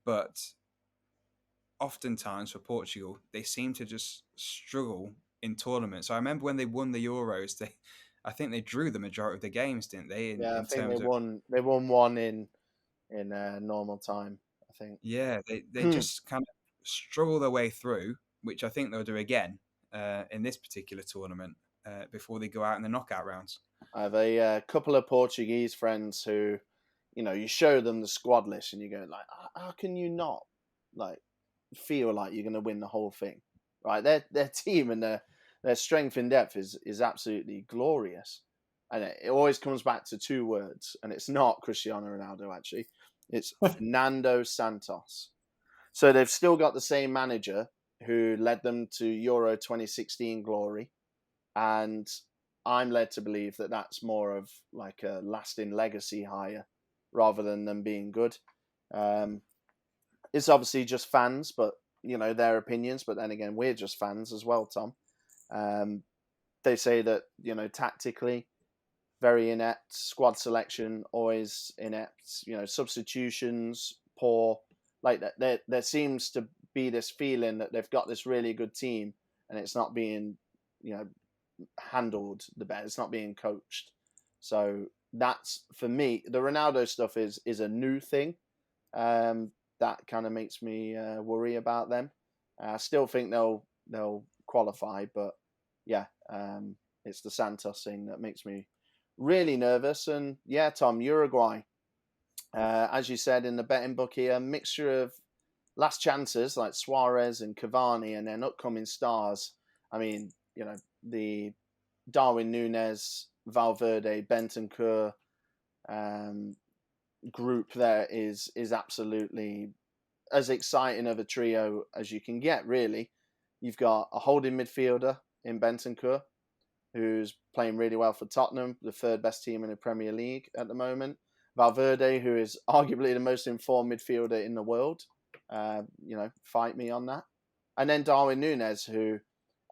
but oftentimes for Portugal, they seem to just struggle in tournaments. So I remember when they won the Euros, I think they drew the majority of the games, didn't they? I think they won. They won one in normal time, I think. Yeah, they just kind of struggle their way through, which I think they'll do again in this particular tournament before they go out in the knockout rounds. I have a couple of Portuguese friends who, you show them the squad list and you go like, how can you not like feel like you're going to win the whole thing, right? Their team and their strength in depth is absolutely glorious, and it always comes back to 2 words, and it's not Cristiano Ronaldo actually. It's Fernando Santos. So they've still got the same manager who led them to Euro 2016 glory, and I'm led to believe that that's more of like a lasting legacy hire rather than them being good. It's obviously just fans, but their opinions. But then again, we're just fans as well, Tom. They say that tactically very inept, squad selection always inept. Substitutions poor. Like that, there seems to be this feeling that they've got this really good team, and it's not being handled the best. It's not being coached. So that's, for me, the Ronaldo stuff is a new thing. That kind of makes me worry about them. I still think they'll qualify, but yeah, it's the Santos thing that makes me really nervous. And yeah, Tom, Uruguay, as you said in the betting book here, a mixture of last chances like Suarez and Cavani, and then upcoming stars. I mean, the Darwin Núñez, Valverde, Bentancur group there is absolutely as exciting of a trio as you can get, really. You've got a holding midfielder in Bentancur, who's playing really well for Tottenham, the 3rd best team in the Premier League at the moment. Valverde, who is arguably the most informed midfielder in the world. Fight me on that. And then Darwin Núñez, who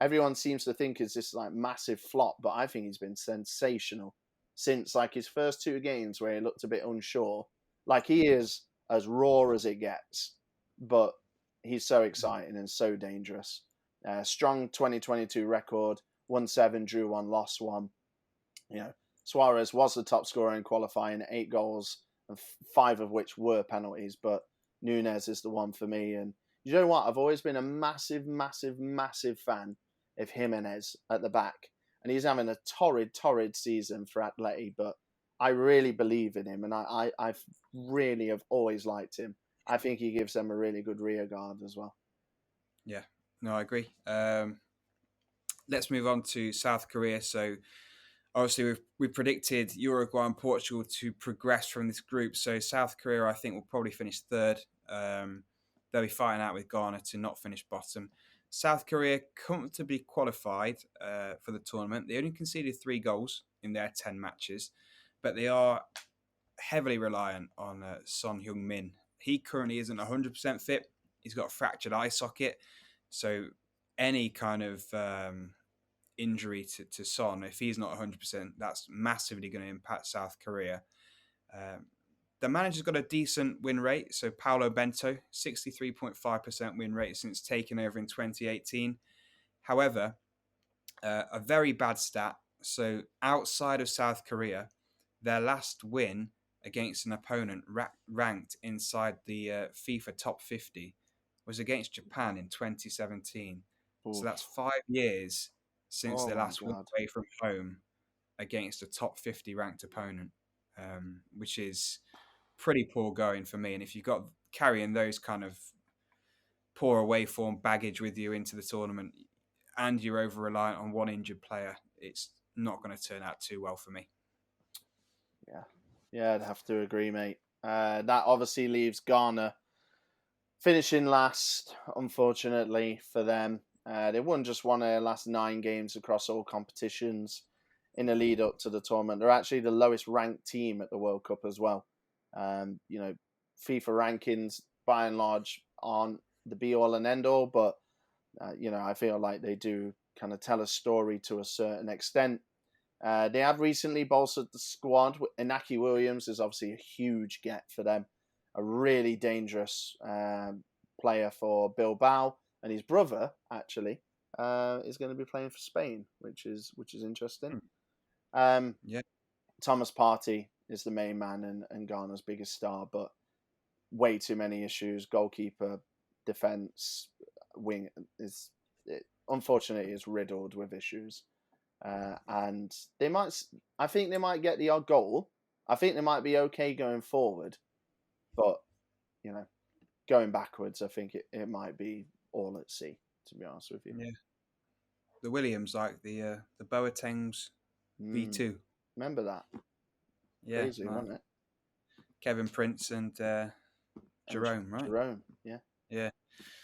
everyone seems to think is this like massive flop, but I think he's been sensational since like his first 2 games where he looked a bit unsure. Like he is as raw as it gets, but he's so exciting and so dangerous. Strong 2022 record, won 7, drew 1, lost 1. You know, Suarez was the top scorer in qualifying, 8 goals, and 5 of which were penalties. But Núñez is the one for me. And you know what? I've always been a massive, massive, massive fan of Jimenez at the back, and he's having a torrid season for Atleti. But I really believe in him, and I really have always liked him. I think he gives them a really good rear guard as well. Yeah, no, I agree. Let's move on to South Korea. So obviously we predicted Uruguay and Portugal to progress from this group. So South Korea, I think, will probably finish third. They'll be fighting out with Ghana to not finish bottom. South Korea comfortably qualified for the tournament. They only conceded 3 goals in their 10 matches, but they are heavily reliant on Son Heung-min. He currently isn't 100% fit. He's got a fractured eye socket. So any kind of injury to Son, if he's not 100%, that's massively going to impact South Korea. The manager's got a decent win rate. So Paulo Bento, 63.5% win rate since taking over in 2018. However, a very bad stat. So outside of South Korea, their last win against an opponent ranked inside the FIFA top 50 was against Japan in 2017. Oof. So that's 5 years since their last win away from home against a top 50 ranked opponent, which is pretty poor going for me. And if you've got carrying those kind of poor away form baggage with you into the tournament and you're over reliant on one injured player, it's not going to turn out too well for me. Yeah, I'd have to agree, mate. That obviously leaves Ghana finishing last, unfortunately for them. They won their last 9 games across all competitions in the lead up to the tournament. They're actually the lowest ranked team at the World Cup as well. You know, FIFA rankings by and large aren't the be all and end all, but you know, I feel like they do kind of tell a story to a certain extent. They have recently bolstered the squad. Inaki Williams is obviously a huge get for them, a really dangerous player for Bilbao, and his brother actually is going to be playing for Spain, which is interesting. Yeah, Thomas Partey is the main man and Ghana's biggest star, but way too many issues. Goalkeeper, defense, wing unfortunately is riddled with issues. And I think they might get the odd goal. I think they might be okay going forward, but you know, going backwards, I think it might be all at sea. To be honest with you, yeah. The Williams, like the Boatengs V2. Remember that? Yeah, crazy, wasn't it? Kevin Prince and Jerome, right? Jerome, yeah.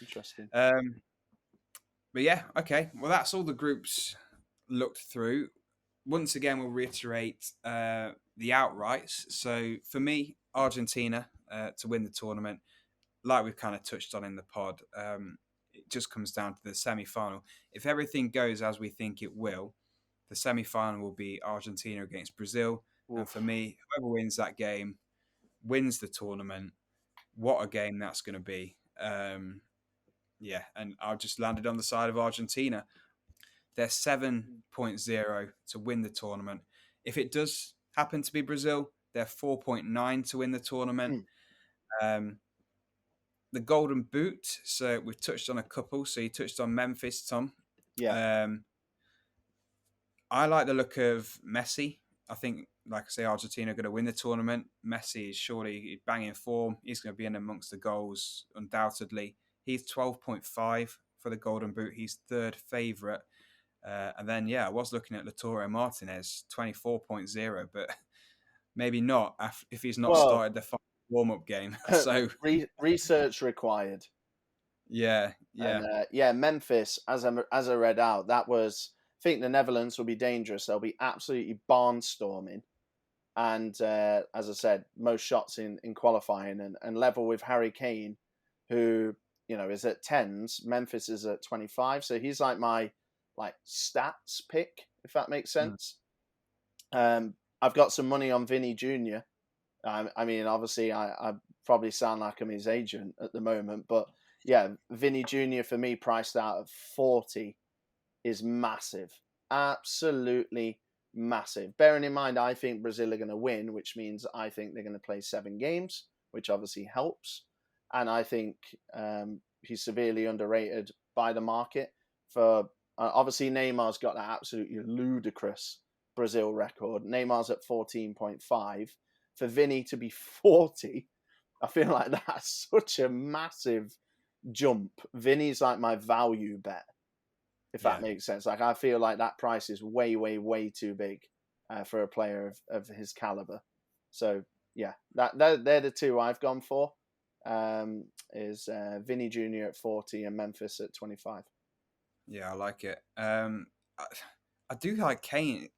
Interesting. But yeah, okay. Well, that's all the groups looked through. Once again, we'll reiterate the outrights. So for me, Argentina to win the tournament, like we've kind of touched on in the pod, it just comes down to the semi-final. If everything goes as we think it will, the semi-final will be Argentina against Brazil. Oof. And for me, whoever wins that game wins the tournament. What a game that's going to be. Yeah, and I've just landed on the side of Argentina. They're 7.0 to win the tournament. If it does happen to be Brazil, they're 4.9 to win the tournament. The Golden Boot, so we've touched on a couple. So you touched on Memphis, Tom. Yeah. I like the look of Messi. I think, like I say, Argentina are going to win the tournament. Messi is surely banging form. He's going to be in amongst the goals, undoubtedly. He's 12.5 for the Golden Boot. He's third favourite. And then, I was looking at Lautaro Martinez, 24.0, but maybe not if he's not started the warm-up game. So research required. Yeah. And, Memphis, as I read out, that was, I think the Netherlands will be dangerous. They'll be absolutely barnstorming. And as I said, most shots in qualifying and level with Harry Kane, who is at 10s. Memphis is at 25. So he's like my stats pick, if that makes sense. I've got some money on Vinny Jr. I mean, obviously, I probably sound like I'm his agent at the moment, but yeah, Vinny Jr. for me priced out at 40 is massive, absolutely massive. Bearing in mind, I think Brazil are going to win, which means I think they're going to play 7 games, which obviously helps. And I think he's severely underrated by the market. For obviously, Neymar's got that absolutely ludicrous Brazil record. Neymar's at 14.5. For Vinny to be 40, I feel like that's such a massive jump. Vinny's like my value bet, if that makes sense. Like, I feel like that price is way, way, way too big for a player of his caliber. So yeah, they're the two I've gone for. Is Vinny Jr. at 40 and Memphis at 25. Yeah, I like it. I do like Kane.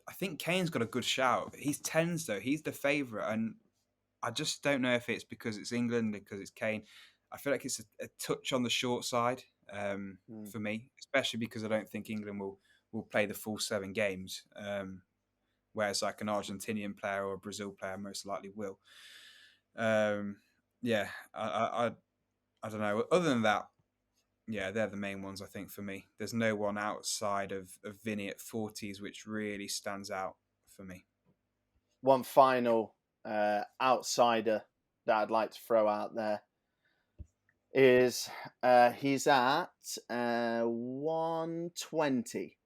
I think Kane's got a good shout. He's 10s though. He's the favourite, and I just don't know if it's because it's England, because it's Kane. I feel like it's a touch on the short side for me, especially because I don't think England will play the full 7 games, whereas like an Argentinian player or a Brazil player most likely will. Yeah, I don't know. Other than that, yeah, they're the main ones, I think, for me. There's no one outside of Vinny at 40s which really stands out for me. One final outsider that I'd like to throw out there is he's at 120.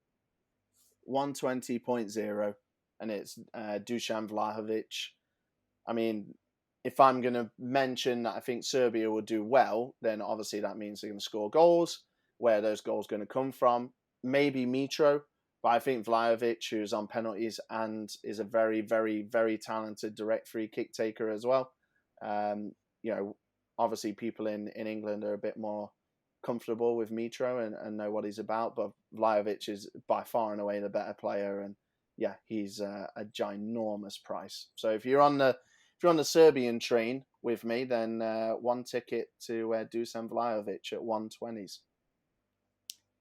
120.0, and it's Dusan Vlahovic. I mean, if I'm going to mention that I think Serbia will do well, then obviously that means they're going to score goals. Where are those goals going to come from? Maybe Mitro, but I think Vlahovic, who's on penalties and is a very, very, very talented direct free kick taker as well. Obviously people in England are a bit more comfortable with Mitro and know what he's about, but Vlahovic is by far and away the better player, and yeah, he's a ginormous price. So if you're on the Serbian train with me, then one ticket to Dusan Vlahovic at 120s.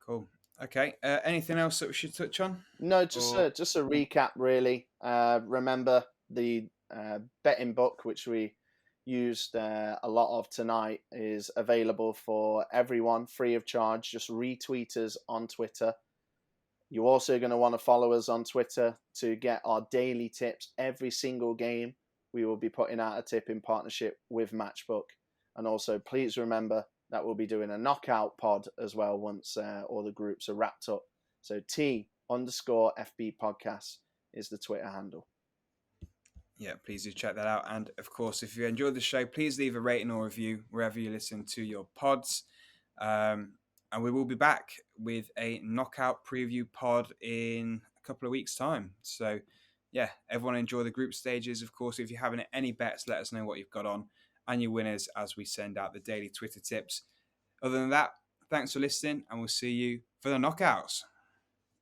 Cool. Okay. Anything else that we should touch on? No, just a recap, really. Remember the betting book, which we used a lot of tonight, is available for everyone free of charge. Just retweet us on Twitter. You're also going to want to follow us on Twitter to get our daily tips every single game. We will be putting out a tip in partnership with Matchbook. And also, please remember that we'll be doing a knockout pod as well once all the groups are wrapped up. So T_FB podcast is the Twitter handle. Yeah, please do check that out. And of course, if you enjoyed the show, please leave a rating or review wherever you listen to your pods. And we will be back with a knockout preview pod in a couple of weeks' time. So yeah, everyone enjoy the group stages. Of course, if you're having any bets, let us know what you've got on and your winners as we send out the daily Twitter tips. Other than that, thanks for listening, and we'll see you for the knockouts.